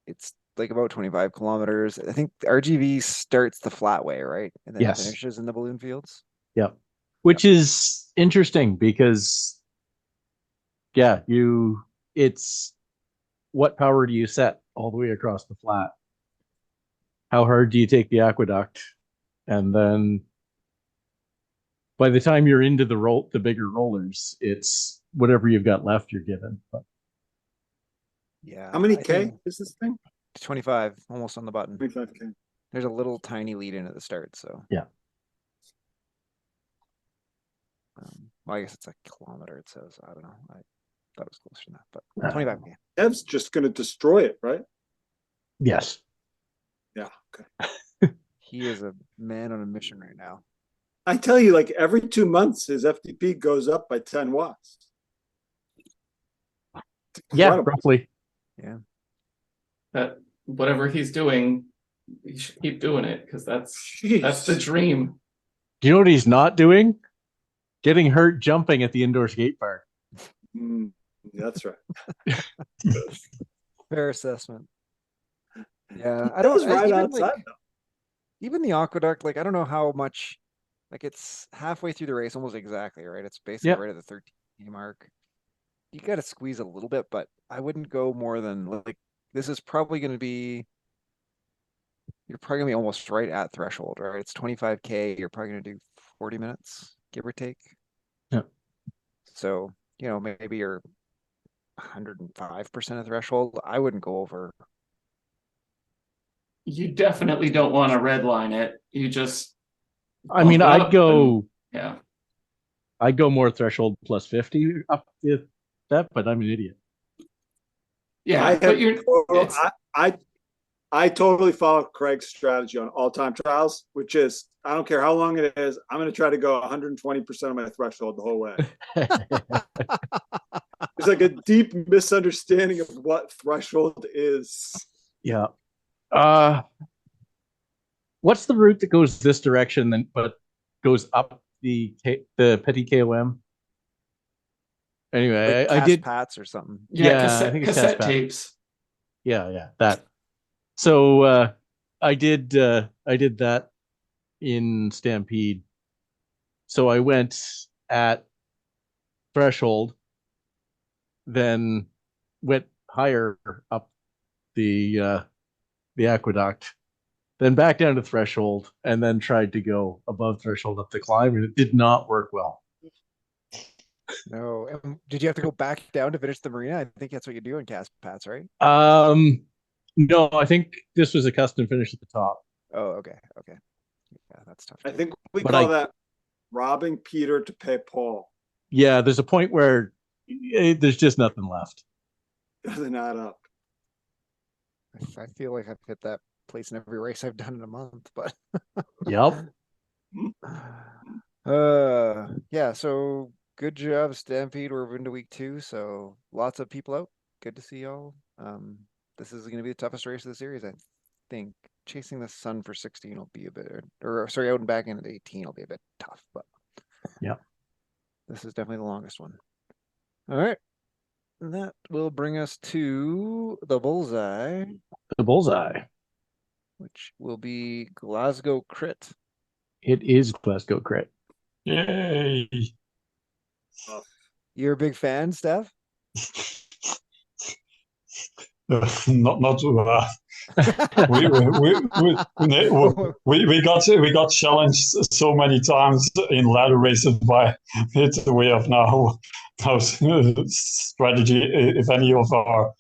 It's like about 25 kilometers. I think RGV starts the flat way, right? And then Yes. finishes in the balloon fields. Yep. Which is interesting because it's what power do you set all the way across the flat? How hard do you take the aqueduct? And then by the time you're into the bigger rollers, it's whatever you've got left you're given. But Yeah. How many K is this thing? 25, almost on the button. 25K. There's a little tiny lead in at the start, so yeah. Well, I guess it's a kilometer. It says, I don't know. I thought it was closer than that, but 25K. Kev's just going to destroy it, right? Yes. Yeah. Okay. He is a man on a mission right now. I tell you, like every 2 months, his FTP goes up by 10 watts. Yeah, roughly. Yeah. That whatever he's doing, he should keep doing it because that's the dream. Do you know what he's not doing? Getting hurt jumping at the indoor skate park. That's right. Fair assessment. Yeah, I don't right outside though. Even the aqueduct, like I don't know how much, like it's halfway through the race, almost exactly, right? It's basically right at the 13K mark. You got to squeeze a little bit, but I wouldn't go more than like this is probably going to be. You're probably gonna be almost right at threshold, right? It's 25K. You're probably gonna do 40 minutes, give or take. Yeah. So, maybe you're 105% of threshold. I wouldn't go over. You definitely don't want to redline it. You just. I mean, I'd go. Yeah. I'd go more threshold plus 50 up with that, but I'm an idiot. Yeah, I totally follow Craig's strategy on all-time trials, which is I don't care how long it is, I'm going to try to go 120% of my threshold the whole way. It's like a deep misunderstanding of what threshold is. Yeah. What's the route that goes this direction then, but goes up the Petit KOM? Anyway, like I did Pats or something. Yeah, I think it's cassette tapes. Yeah, that. So I did that in Stampede. So I went at threshold, then went higher up the aqueduct, then back down to threshold, and then tried to go above threshold up the climb, and it did not work well. No. Did you have to go back down to finish the marina? I think that's what you do in cast pats, right? No, I think this was a custom finish at the top. Oh, okay. Okay. Yeah, that's tough. I think we But call that robbing Peter to pay Paul. Yeah, there's a point where there's just nothing left. Doesn't add up. I feel like I've hit that place in every race I've done in a month, but Yep. yeah, so good job, Stampede. We're into week 2, so lots of people out. Good to see y'all. This is gonna be the toughest race of the series, I think. Chasing the sun for 16 will be a bit, or sorry, out and back in at 18 will be a bit tough, but yeah, this is definitely the longest one. All right. That will bring us to the bullseye. The bullseye. Which will be Glasgow Crit. It is Glasgow Crit. Yay! You're a big fan, Steph? Not we got challenged so many times in ladder races by it. We have now strategy. If any of our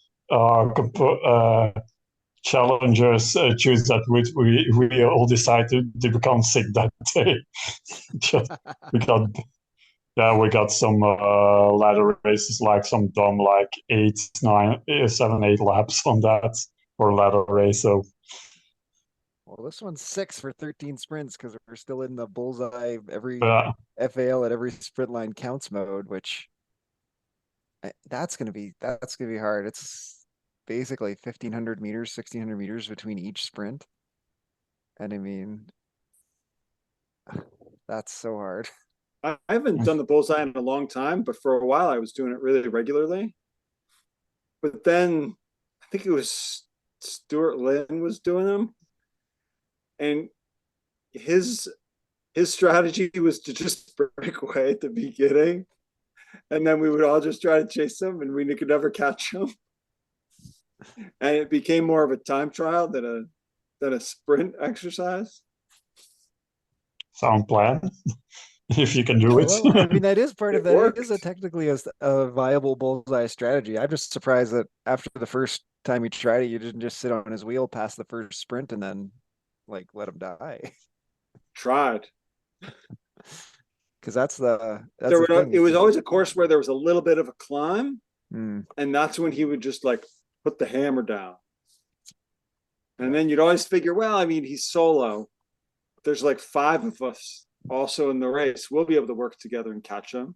challengers choose that we all decide to become sick that day. we got some ladder races, like some dumb, like 7, 8 laps on that for ladder race. So, well, this one's 6 for 13 sprints because we're still in the bullseye every FAL at every sprint line counts mode, which that's gonna be hard. It's basically 1,500 meters, 1,600 meters between each sprint, and I mean, that's so hard. I haven't done the bullseye in a long time, but for a while I was doing it really regularly. But then I think it was Stuart Lynn was doing them, and his strategy was to just break away at the beginning, and then we would all just try to chase him, and we could never catch him. And it became more of a time trial than a sprint exercise. Sound plan. If you can do it. Well, I mean, that is part of that. Worked. It is technically a viable bullseye strategy. I'm just surprised that after the first time you tried it, you didn't just sit on his wheel past the first sprint and then like let him die. Tried. Because that's the it was always a course where there was a little bit of a climb, and that's when he would just like put the hammer down. And then you'd always figure, well, I mean, he's solo. There's like 5 of us also in the race. We'll be able to work together and catch him.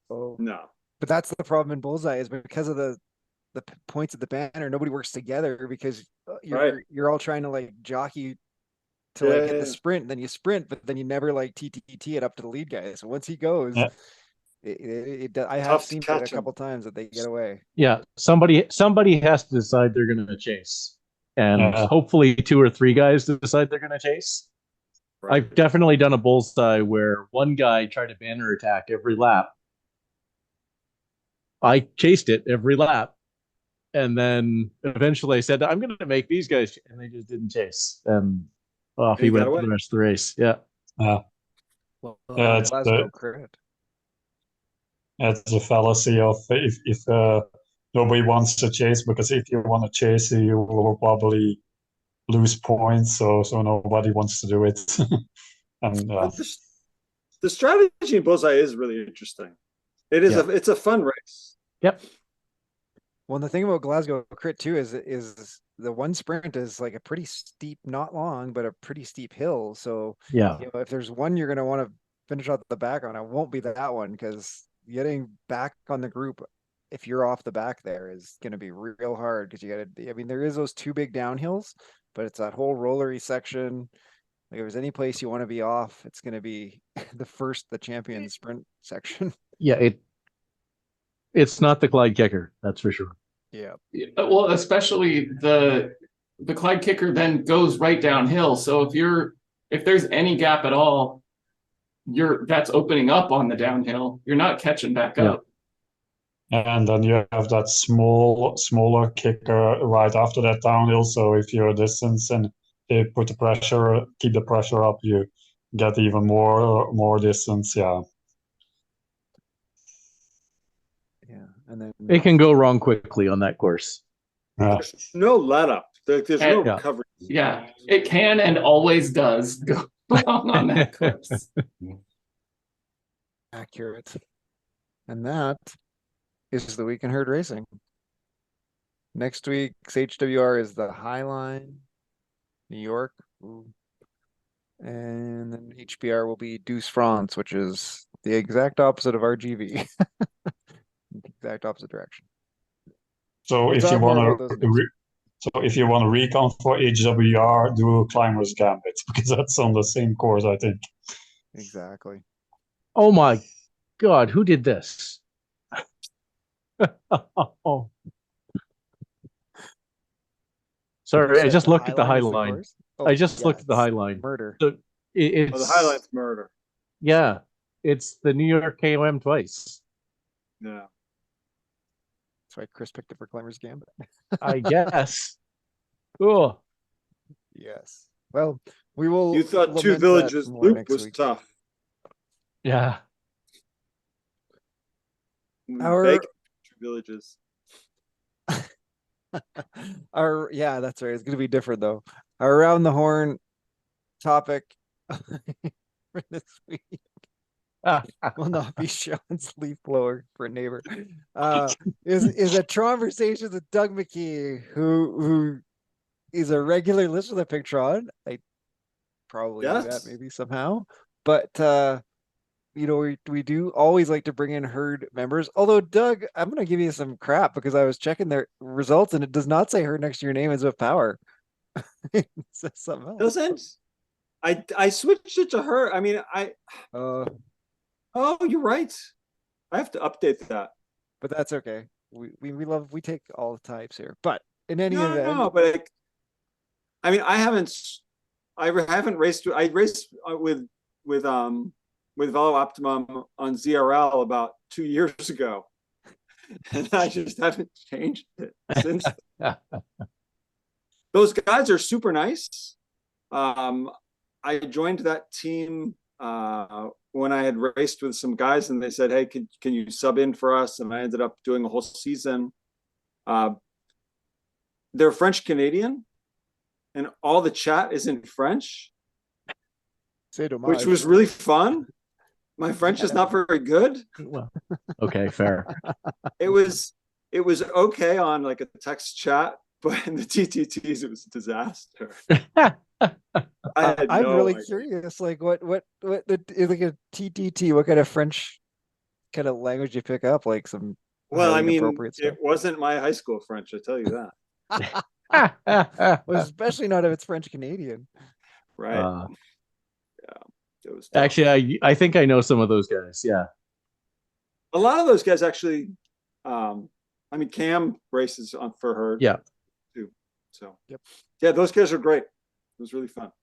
Oh no, but that's the problem in bullseye, is because of the points of the banner, nobody works together because you're all trying to like jockey to like hit the sprint, then you sprint, but then you never like TTT it up to the lead guy. So once he goes, I have seen it a couple times that they get away. Yeah, somebody has to decide they're going to chase, and hopefully 2 or 3 guys decide they're going to chase. Right. I've definitely done a bullseye where one guy tried to banner attack every lap. I chased it every lap, and then eventually I said, "I'm going to make these guys," and they just didn't chase, and off he went for the rest of the race. Yeah. It's a fallacy of if nobody wants to chase, because if you want to chase, you will probably lose points, so nobody wants to do it. And the strategy in bullseye is really interesting. It is it's a fun race. Yep. Well, the thing about Glasgow Crit too is the one sprint is like a pretty steep, not long, but a pretty steep hill. So if there's one you're going to want to finish out the back on, it won't be that one, because getting back on the group, if you're off the back there, is going to be real hard, because you got to, I mean, there is those 2 big downhills, but it's that whole rollery section. Like, if there's any place you want to be off, it's going to be the champion sprint section. Yeah, it's not the Clyde Kicker, that's for sure. Yeah. Well, especially the Clyde Kicker then goes right downhill. So if there's any gap at all, that's opening up on the downhill. You're not catching back up. And then you have that smaller kicker right after that downhill. So if you're a distance and they put the pressure, keep the pressure up, you get even more distance. Yeah. Yeah, and then It can go wrong quickly on that course. There's no let up. There's no Yeah. recovery. Yeah, it can and always does go wrong on that course. accurate. And that is the week in herd racing. Next week's HWR is the High Line, New York. Ooh. And then HBR will be Deuce France, which is the exact opposite of RGV. Exact opposite direction. So We'll if you talk more want about those next week. so if you want to recon for HWR, do Climber's Gambit because that's on the same course, I think. Exactly. Oh my God, who did this? Oh. Sorry, I just looked at the High Line. I just looked at the High Line. Murder. So it's Oh, the highlight's murder. yeah, it's the New York KOM twice. Yeah. That's why Chris picked it for Climber's Gambit. I guess. Oh, Yes. Well, we will. You thought Two lament that Villages more loop next was week. tough. yeah. Our Two Villages. yeah, that's right. It's gonna be different though. Our around the horn topic for this week will not be Sean's leaf blower for a neighbor. Is a Tronversation with Doug McKee, who is a regular listener to Pictron. I probably knew that maybe somehow, but we do always like to bring in herd members. Although Doug, I'm gonna give you some crap because I was checking their results and it does not say herd next to your name as with power. It says something else. Doesn't I switched it to her. I mean, oh, you're right. I have to update that. But that's okay. We take all the types here. But in any event, no, but I mean, I haven't raced. I raced with Velo Optimum on ZRL about 2 years ago, and I just haven't changed it since. Those guys are super nice. I joined that team when I had raced with some guys, and they said, "Hey, can you sub in for us?" And I ended up doing a whole season. They're French Canadian, and all the chat is in French, which was really fun. My French is not very good. Well, okay, fair. It was okay on like a text chat, but in the TTTs it was a disaster. I'm really curious, like what like a TTT, what kind of French kind of language you pick up, like some. Well, I mean, it wasn't my high school French, I tell you that. Well, especially not if it's French Canadian. Right. Yeah. It was tough. Actually, I think I know some of those guys. Yeah. A lot of those guys actually, I mean, Cam races for her. Yeah. Too. So, yep. Yeah, those guys are great. It was really fun.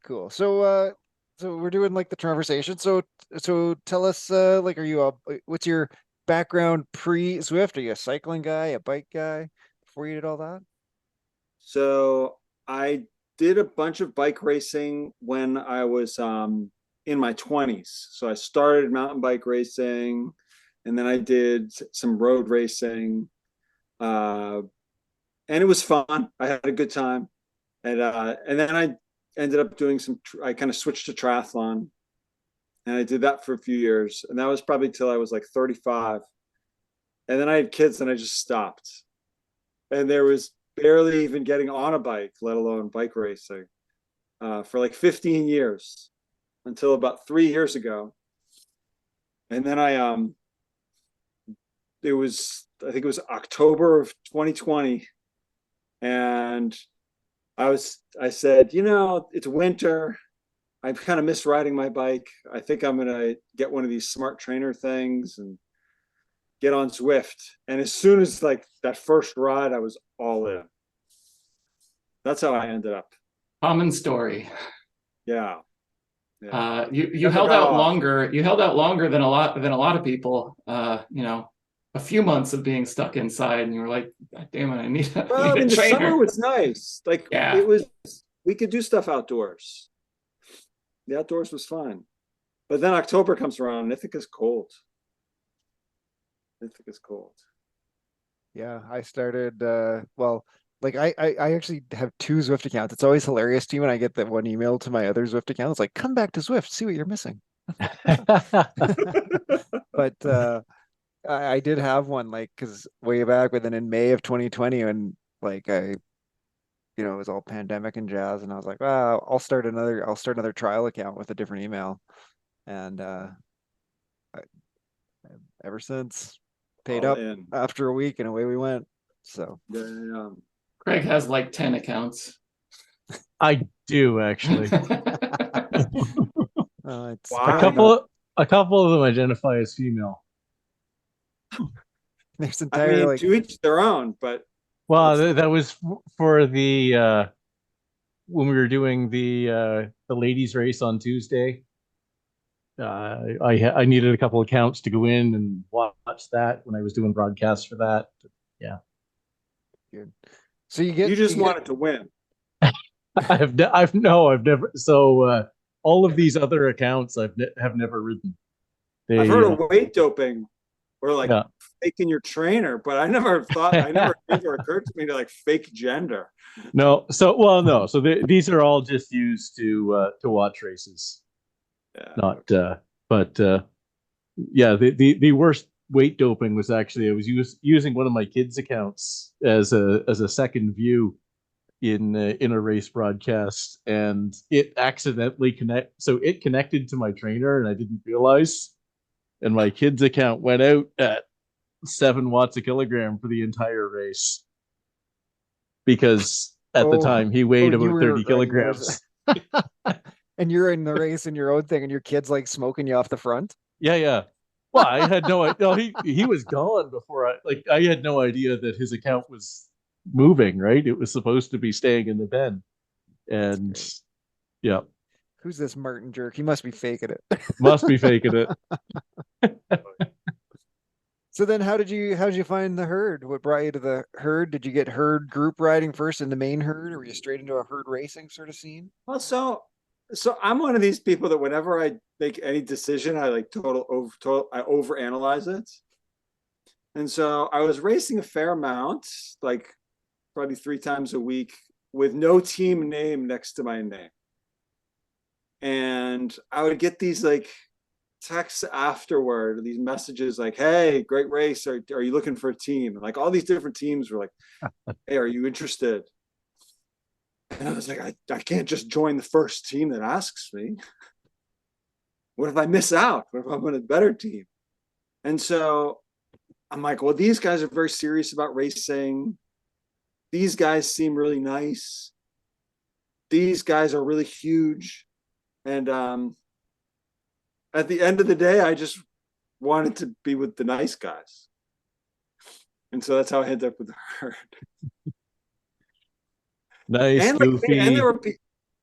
Cool. So we're doing like the Tronversation. So tell us, like, what's your background pre-Zwift? Are you a cycling guy, a bike guy before you did all that? So I did a bunch of bike racing when I was in my 20s. So I started mountain bike racing, and then I did some road racing, and it was fun. I had a good time, and then I ended up doing I kind of switched to triathlon, and I did that for a few years, and that was probably till I was like 35, and then I had kids, and I just stopped, and there was barely even getting on a bike, let alone bike racing, for like 15 years until about 3 years ago. And then I think it was October of 2020. And I said, it's winter. I kind of miss riding my bike. I think I'm going to get one of these smart trainer things and get on Zwift. And as soon as like that first ride, I was all in. That's how I ended up. Common story. Yeah. You held out longer. You held out longer than a lot of people. A few months of being stuck inside, and you were like, God damn it, I need a the trainer. summer was nice. Like we could do stuff outdoors. The outdoors was fun. But then October comes around and Ithaca's cold. Yeah, I started like I actually have two Zwift accounts. It's always hilarious to me when I get that one email to my other Zwift account. It's like, come back to Zwift, see what you're missing. But I did have one like because way back, but then in May of 2020 when like it was all pandemic and jazz, and I was like, well, I'll start another trial account with a different email. And ever since paid up after a week and away we went. So Craig has like 10 accounts. I do actually. It's a couple of them identify as female. There's entire to each their own, but that was for the when we were doing the ladies race on Tuesday. I needed a couple accounts to go in and watch that when I was doing broadcasts for that. Yeah. Good. So you just wanted to win. I've never. So all of these other accounts have never ridden. I've heard of weight doping or like faking your trainer, but I never occurred to me to like fake gender. No. So these are all just used to watch races. Not but the worst weight doping was actually I was using one of my kids' accounts as a second view in a race broadcast, and it accidentally connected to my trainer and I didn't realize, and my kid's account went out at 7 watts a kilogram for the entire race because at the time he weighed about 30 kilograms. And you're in the race in your own thing, and your kid's like smoking you off the front. Yeah. Well, I had no idea. He was gone before I had no idea that his account was moving. Right, it was supposed to be staying in the pen, and yeah. Who's this Martin jerk? He must be faking it. Must be faking it. So then, how did you find the herd? What brought you to the herd? Did you get herd group riding first in the main herd, or were you straight into a herd racing sort of scene? Well, so I'm one of these people that whenever I make any decision, I like I overanalyze it. And so I was racing a fair amount, like probably 3 times a week with no team name next to my name. And I would get these like texts afterward, these messages like, hey, great race. Are you looking for a team? And like all these different teams were like, hey, are you interested? And I was like, I can't just join the first team that asks me. What if I miss out? What if I'm on a better team? And so I'm like, well, these guys are very serious about racing. These guys seem really nice. These guys are really huge. And at the end of the day, I just wanted to be with the nice guys. And so that's how I ended up with the herd. Nice, and goofy.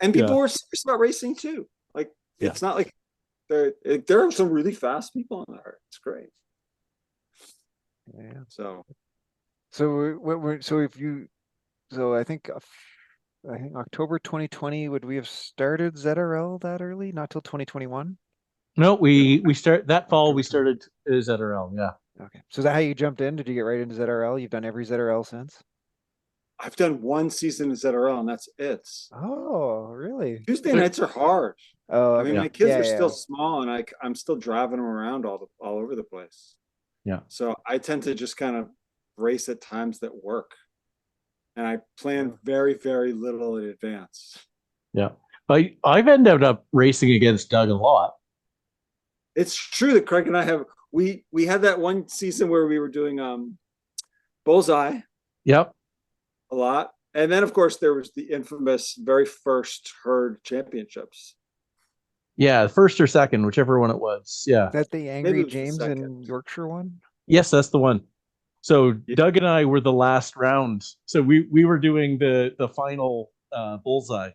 And people were serious about racing too. Like it's not like there are some really fast people on the herd. It's great. Yeah. So I think October 2020 would we have started ZRL that early? Not till 2021. No, we start that fall. We started ZRL. Yeah. Okay. So is that how you jumped in? Did you get right into ZRL? You've done every ZRL since? I've done one season of ZRL and that's it. Oh, really? Tuesday nights are hard. Oh, I mean, my kids are still small, and I'm still driving them around all over the place. Yeah. So I tend to just kind of race at times that work, and I plan very, very little in advance. Yeah, I've ended up racing against Doug a lot. It's true that Craig and I have we had that one season where we were doing Bullseye. Yep. A lot. And then of course there was the infamous very first herd championships. Yeah, first or second, whichever one it was. Yeah. Is that the Angry James in Yorkshire one? Yes, that's the one. So Doug and I were the last round. So we were doing the final Bullseye.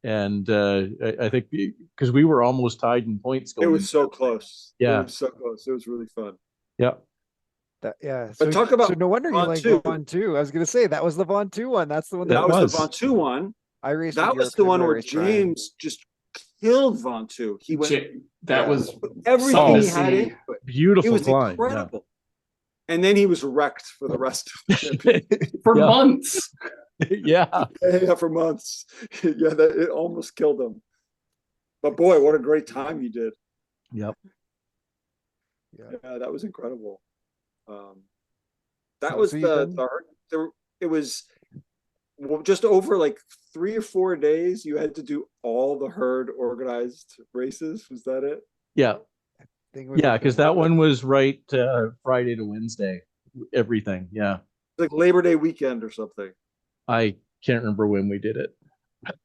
And I think because we were almost tied in points It going. was so close. Yeah. It was so close. It was really fun. Yeah. Yeah. But talk about so no wonder you Vaughn like 2. Vaughn 2. I was gonna say that was the Vaughn 2 one. That's the one That was the was. Vaughn 2 one. I raced That with was York the one February where race Brian. James just killed Vaughn 2. He went That Yeah. was everything something he to had see. into it. It Beautiful was climb. incredible. And then he was wrecked for the rest of the championship. For Yeah. months. Yeah. Yeah, for months. Yeah, it almost killed him. But boy, what a great time he did. Yep. Yeah, that was incredible. That So- was so you've it was just over like 3 or 4 days. You had to do all the herd organized races. Was that it? Yeah. Yeah, because that one was right Friday to Wednesday. Everything. Yeah. Like Labor Day weekend or something. I can't remember when we did it.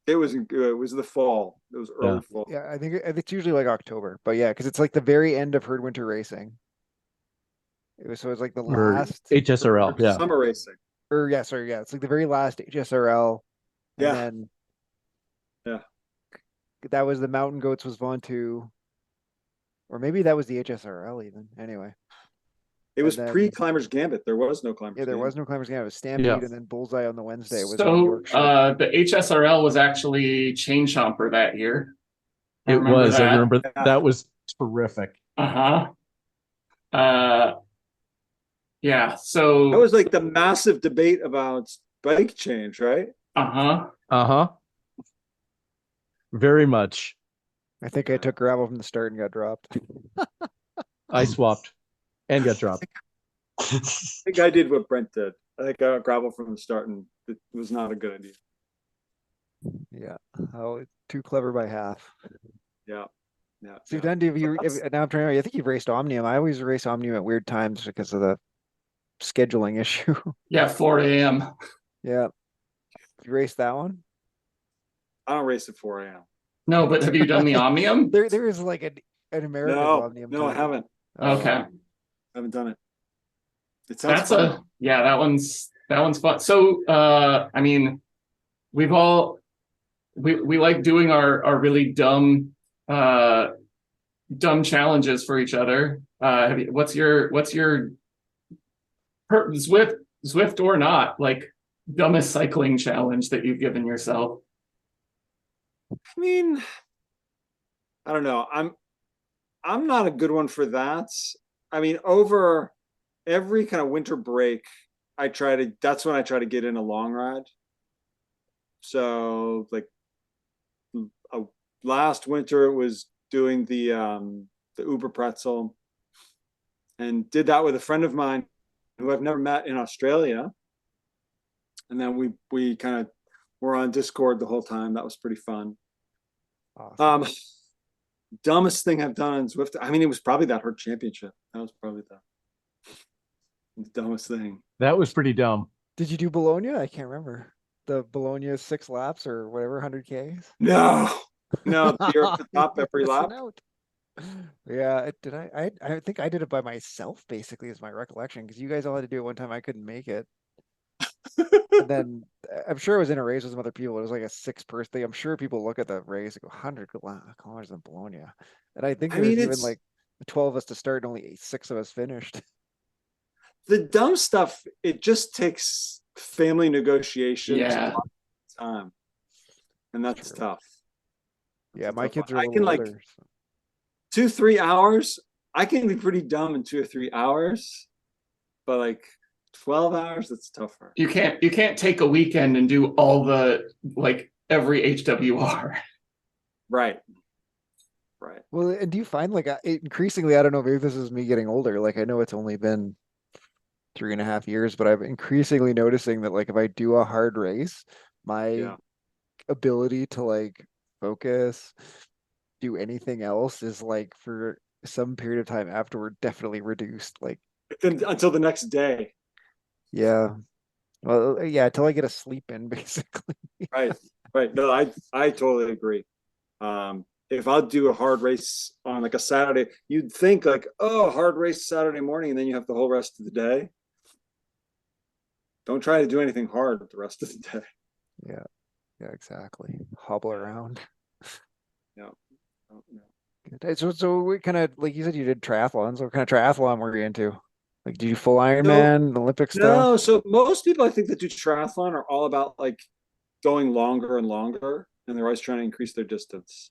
It was the fall. It was early fall. Yeah, I think it's usually like October, but yeah, because it's like the very end of herd winter racing. It was like the Or last HSRL. Yeah. Summer racing. or yeah, sorry, yeah, it's like the very last HSRL, and Yeah. then Yeah. that was the Mountain Goats was Vaughn 2, or maybe that was the HSRL even. Anyway, It was then- pre-Climbers Gambit. There was no Climbers yeah, there Gambit. was no Climbers Game. It was Stampede, Yeah. and then Bullseye on the Wednesday was on So Yorkshire. the HSRL was actually Chain Chomper that year. I It remember was. I that. remember Yeah. that was terrific. Uh-huh. Yeah, That so was like the massive debate about bike change, right? uh-huh. Uh-huh. Very much. I think I took gravel from the start and got dropped. I swapped and got dropped. I think I did what Brent did. I think I got gravel from the start, and it was not a good idea. Yeah, too clever by half. Yeah, yeah. So you've yeah. done, now I'm trying to remember, I think you've raced Omnium. I always race Omnium at weird times because of the scheduling issue. Yeah, 4 a.m. Yeah. You raced that one? I don't race at 4 a.m. No, but have you done the Omnium? There is like an American Omnium. No, I time. haven't. Okay. I haven't done it. It sounds That's fun. that one's fun. So I mean, we like doing our really dumb challenges for each other. What's your Zwift or not, like, dumbest cycling challenge that you've given yourself? I mean, I don't know. I'm not a good one for that. I mean, over every kind of winter break, that's when I try to get in a long ride. So like last winter it was doing the Uber Pretzel, and did that with a friend of mine who I've never met in Australia. And then we kind of were on Discord the whole time. That was pretty fun. Awesome. Dumbest thing I've done on Zwift. I mean, it was probably that herd championship. That was probably the dumbest thing. That was pretty dumb. Did you do Bologna? I can't remember. The Bologna 6 laps or whatever, 100Ks? No, you're at the top every Missing lap. out. Yeah, I think I did it by myself, basically, is my recollection, because you guys all had to do it one time. I couldn't make it. And then I'm sure it was in a race with some other people. It was like a 6-person thing. I'm sure people look at the race and go 100 kilometers in Bologna. And I think there was even like 12 of us to start and only 6 of us finished. The dumb stuff, it just takes family negotiations Yeah. a lot of time. And that's True. tough. Yeah, That's a my tough kids are one. a I can little like older. So. 2-3 hours. I can be pretty dumb in 2 or 3 hours, but like 12 hours, that's tougher. You can't take a weekend and do all the, like, every HWR. Right. Well, and do you find like increasingly, I don't know, maybe this is me getting older. Like I know it's only been 3.5 years, but I'm increasingly noticing that like if I do a hard race, my ability to like focus, do anything else is like for some period of time afterward definitely reduced. Like Until the next day. yeah. Well, yeah, until I get a sleep in, basically. Right. No, I totally agree. If I'll do a hard race on like a Saturday, you'd think like, oh, hard race Saturday morning, and then you have the whole rest of the day. Don't try to do anything hard the rest of the day. Yeah. Yeah, exactly. Hobble around. Yeah. Oh, yeah. Good. So we kind of, like you said, you did triathlons. What kind of triathlon were you into? Like, do you full So Ironman, Olympic no, stuff? so most people I think that do triathlon are all about like going longer and longer, and they're always trying to increase their distance.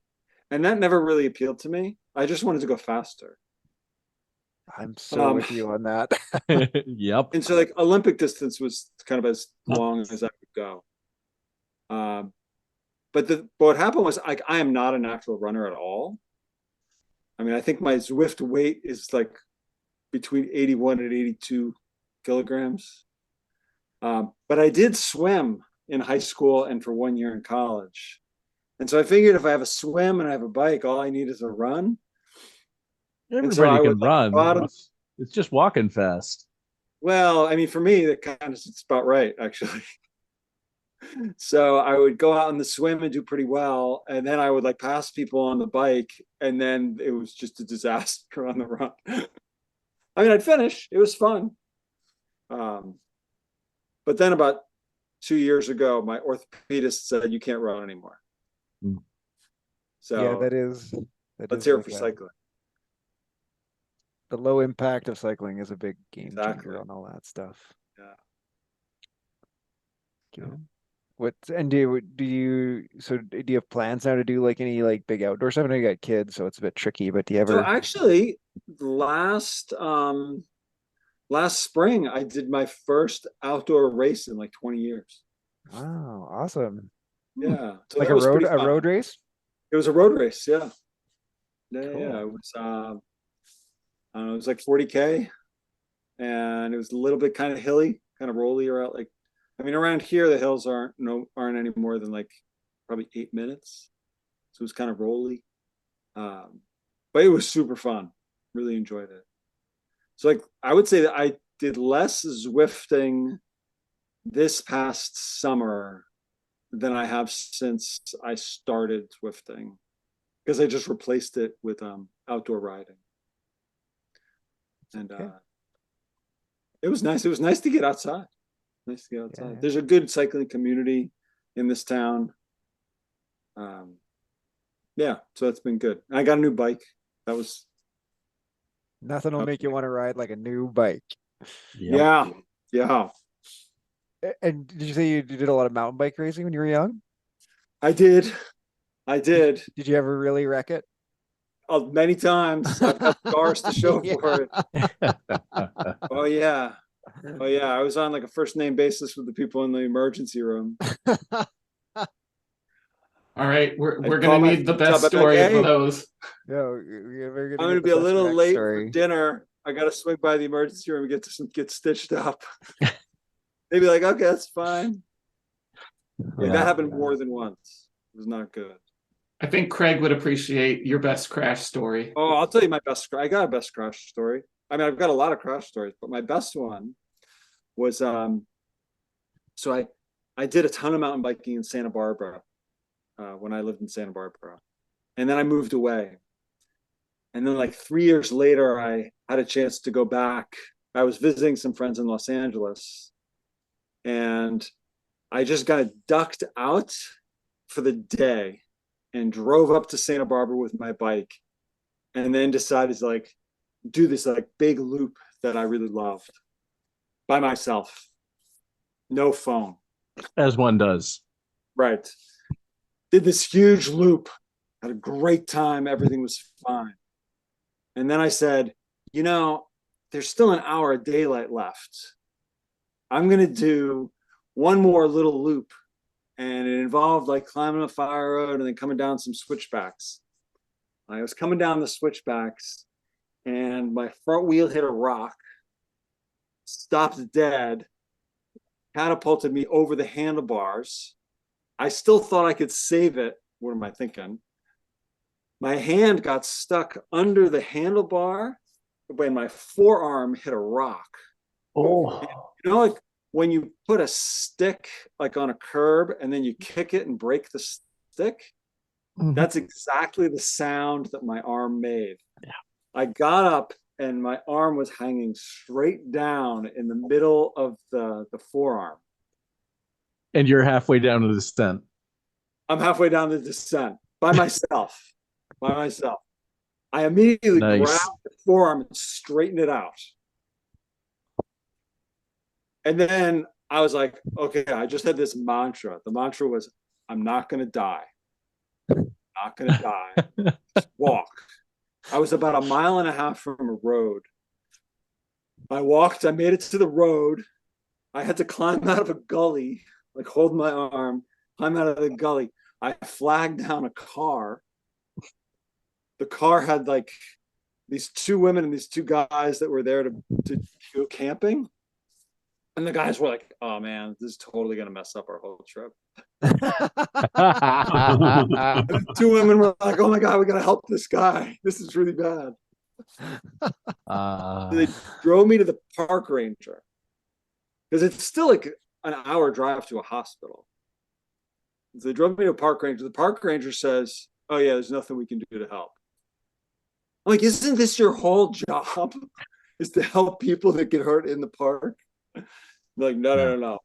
And that never really appealed to me. I just wanted to go faster. I'm so Um, with you on that. Yep. and so like Olympic distance was kind of as long as I could go. Um, but what happened was like I am not a natural runner at all. I mean, I think my Zwift weight is like between 81 and 82 kilograms. But I did swim in high school and for 1 year in college. And so I figured if I have a swim and I have a bike, all I need is a run. And so Everybody I would can like run. bottom. It's just walking fast. Well, I mean, for me, that kind of it's about right, actually. So I would go out on the swim and do pretty well, and then I would like pass people on the bike, and then it was just a disaster on the run. I mean, I'd finish; it was fun. Um, but then about 2 years ago, my orthopedist said you can't run anymore. Mm. Yeah, So that let's is hear it like for a, cycling. the low impact of cycling is a big game Exactly. changer on all that stuff. Yeah. Good. What and do you have plans now to do like any like big outdoor stuff? I know you got kids, so it's a bit tricky, but do you So ever? actually, last spring, I did my first outdoor race in like 20 years. Wow, awesome. Yeah. So Like that was pretty a fun. road race? It was a road race. Yeah. Yeah. Cool. It was, it was like 40K, and it was a little bit kind of hilly, kind of rolly around. Like, I mean, around here, the hills aren't any more than like probably 8 minutes. So it was kind of rolly. But it was super fun. Really enjoyed it. So like I would say that I did less Zwifting this past summer than I have since I started Zwifting because I just replaced it with outdoor riding. And Okay. it was nice. It was nice to get outside. Nice to get outside. Yeah. There's a good cycling community in this town. Yeah, so that's been good. I got a new bike. That was Nothing will make you want to ride like a new bike. Yep. yeah, yeah. And did you say you did a lot of mountain bike racing when you were young? I did. I did. Did you ever really wreck it? Many times. I've got scars to show for it. Oh yeah. Oh yeah. I was on like a first name basis with the people in the emergency room. All right, we're I'd gonna call my need the friends up. best I'd be like, story of hey, those. No, we're I'm gonna gonna get the be a best little wreck late for story. dinner. I gotta swing by the emergency room and get stitched up. They'd be like, okay, that's fine. Yeah, that happened more than once. It was not good. I think Craig would appreciate your best crash story. Oh, I'll tell you my best. I got a best crash story. I mean, I've got a lot of crash stories, but my best one was so I did a ton of mountain biking in Santa Barbara when I lived in Santa Barbara, and then I moved away. And then like 3 years later, I had a chance to go back. I was visiting some friends in Los Angeles, and I just got ducked out for the day and drove up to Santa Barbara with my bike, and then decided to like do this like big loop that I really loved by myself, no phone. As one does. Right. Did this huge loop, had a great time, everything was fine. And then I said, there's still an hour of daylight left. I'm going to do one more little loop. And it involved like climbing a fire road and then coming down some switchbacks. I was coming down the switchbacks and my front wheel hit a rock, stopped dead, catapulted me over the handlebars. I still thought I could save it. What am I thinking? My hand got stuck under the handlebar when my forearm hit a rock. Oh, Like when you put a stick like on a curb and then you kick it and break the stick, that's exactly the sound that my arm made. Yeah. I got up and my arm was hanging straight down in the middle of the forearm. And you're halfway down to the descent. I'm halfway down the descent by myself. By myself. I immediately Nice. grab the forearm and straighten it out. And then I was like, okay, I just had this mantra. The mantra was, I'm not going to die. Not going to die. Just walk. I was about 1.5 miles from a road. I walked, I made it to the road. I had to climb out of a gully, like hold my arm, climb out of the gully. I flagged down a car. The car had like these 2 women and these 2 guys that were there to go camping. And the guys were like, oh man, this is totally going to mess up our whole trip. And the 2 women were like, oh my God, we got to help this guy. This is really bad. So they drove me to the park ranger because it's still like an hour drive to a hospital. So they drove me to a park ranger. The park ranger says, oh yeah, there's nothing we can do to help. I'm like, isn't this your whole job? Is to help people that get hurt in the park? They're like, no.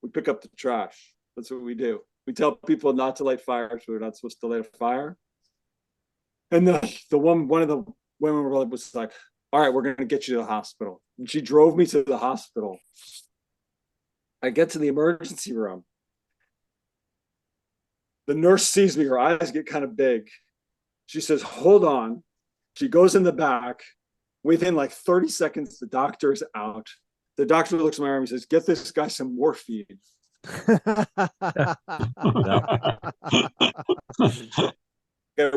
We pick up the trash. That's what we do. We tell people not to light fires. We're not supposed to light a fire. And one of the women was like, all right, we're going to get you to the hospital. And she drove me to the hospital. I get to the emergency room. The nurse sees me. Her eyes get kind of big. She says, hold on. She goes in the back. Within like 30 seconds, the doctor is out. The doctor looks at my arm and says, get this guy some morphine.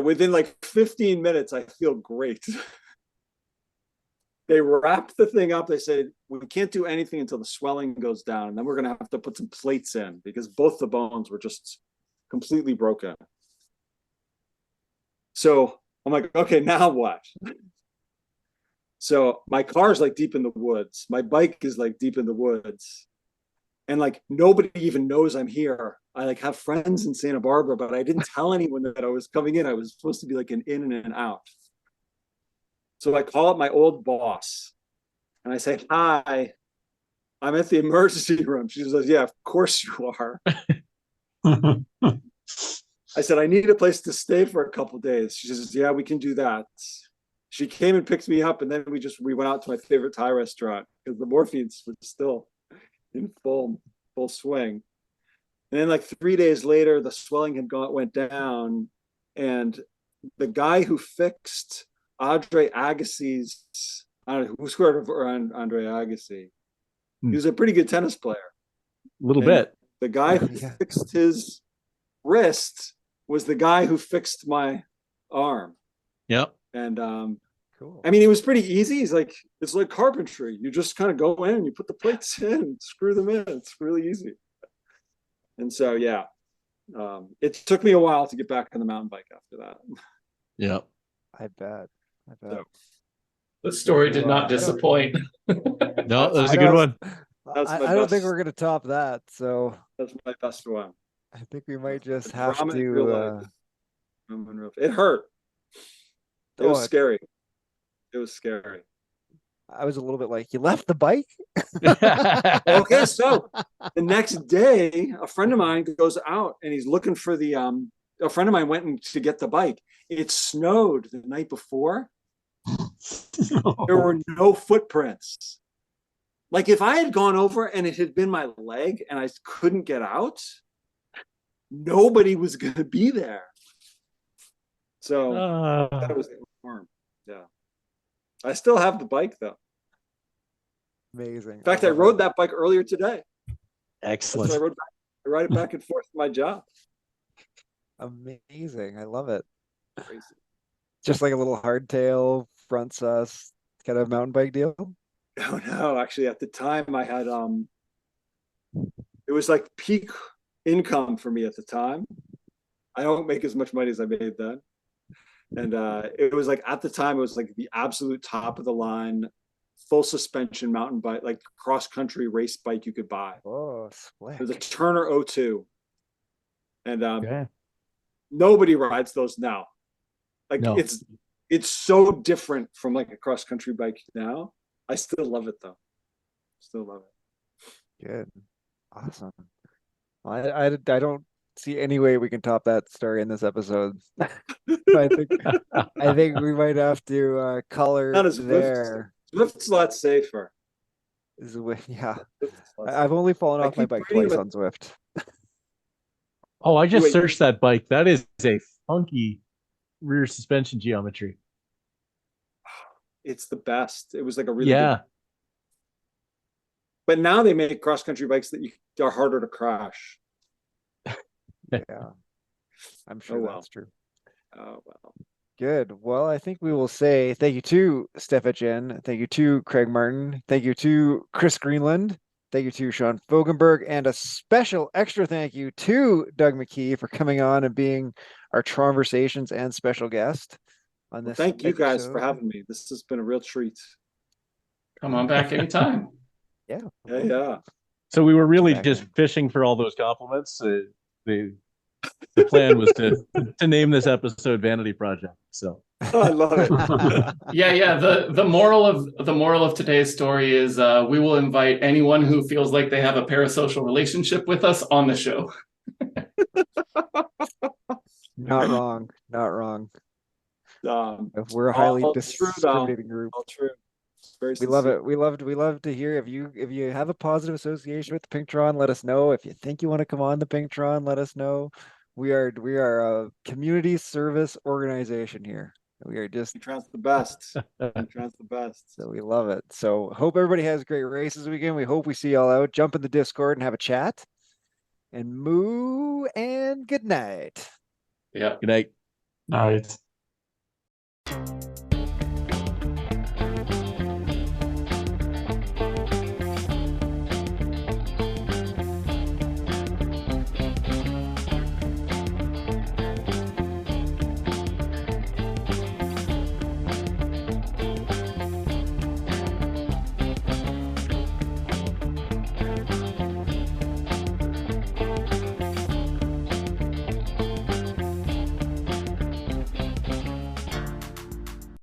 Within like 15 minutes, I feel great. They wrapped the thing up. They said, we can't do anything until the swelling goes down. And then we're going to have to put some plates in because both the bones were just completely broken. So I'm like, okay, now what? So my car's like deep in the woods. My bike is like deep in the woods. And like nobody even knows I'm here. I like have friends in Santa Barbara, but I didn't tell anyone that I was coming in. I was supposed to be like an in and an out. So I call up my old boss and I say, hi, I'm at the emergency room. She says, yeah, of course you are. I said, I need a place to stay for a couple of days. She says, yeah, we can do that. She came and picked me up, and then we went out to my favorite Thai restaurant because the morphines were still in full swing. And then like 3 days later, the swelling went down, and the guy who fixed Andre Agassi's, I don't know who's heard of Andre Agassi. He was a pretty good tennis player. A little bit. The guy who fixed his wrist was the guy who fixed my arm. Yep. And cool. I mean, it was pretty easy. He's like, it's like carpentry. You just kind of go in, you put the plates in, screw them in. It's really easy. And so, yeah, it took me a while to get back on the mountain bike after that. Yep. I bet. So, The story did not disappoint. No, that was a good one. I don't think we're gonna top that. So that's my best one. I think we might just have Drama in to. real life. It hurt. It was scary. It was scary. I was a little bit like, you left the bike? Okay, so the next day, a friend of mine goes out and he's looking for a friend of mine went to get the bike. It snowed the night before. There were no footprints. Like if I had gone over and it had been my leg and I couldn't get out, nobody was going to be there. So that was warm. Yeah. I still have the bike though. Amazing. In fact, I rode that bike earlier today. Excellent. I ride it back and forth to my job. Amazing. I love it. Crazy. Just like a little hardtail front sus kind of mountain bike deal. Oh no, actually at the time I had it was like peak income for me at the time. I don't make as much money as I made then. And it was like at the time it was like the absolute top of the line full suspension mountain bike, like cross country race bike you could buy. Oh, slick. It was a Turner 02. And Okay. nobody rides those now. Like No. it's so different from like a cross country bike now. I still love it though. Still love it. Good. Awesome. Well, I don't see any way we can top that story in this episode. I think we might have to color Not as there. Swift's a lot safer. Yeah. Swift's a lot I've only fallen I off my keep bike reading twice about- on Zwift. Oh, I just Wait. searched that bike. That is a funky rear suspension geometry. It's the best. It was like a really Yeah. good. But now they make cross country bikes that are harder to crash. Yeah. I'm sure Oh, well. that's true. Oh well. Good. Well, I think we will say thank you to Steph Etienne. Thank you to Craig Martin. Thank you to Chris Greenland. Thank you to Sean Fogenberg. And a special extra thank you to Doug McKee for coming on and being our Tronversations and special guest on Well, this. thank you guys for episode. having me. This has been a real treat. Come on back anytime. Yeah. Yeah. So we were really Back just in. fishing for all those compliments. The plan was to name this episode Vanity Project. So Oh, I love it. Yeah. The moral of today's story is we will invite anyone who feels like they have a parasocial relationship with us on the show. Not wrong. Not wrong. We're a all highly true, though. discriminating group. All true. It's very We love sincere. it. We love to hear if you have a positive association with the Pinktron, let us know. If you think you want to come on the Pinktron, let us know. We are a community service organization here. We are just Pinktron's the best. Pinktron's the best. so we love it. So hope everybody has great races weekend. We hope we see y'all out. Jump in the Discord and have a chat. And moo and good night. Yeah. good night. Night.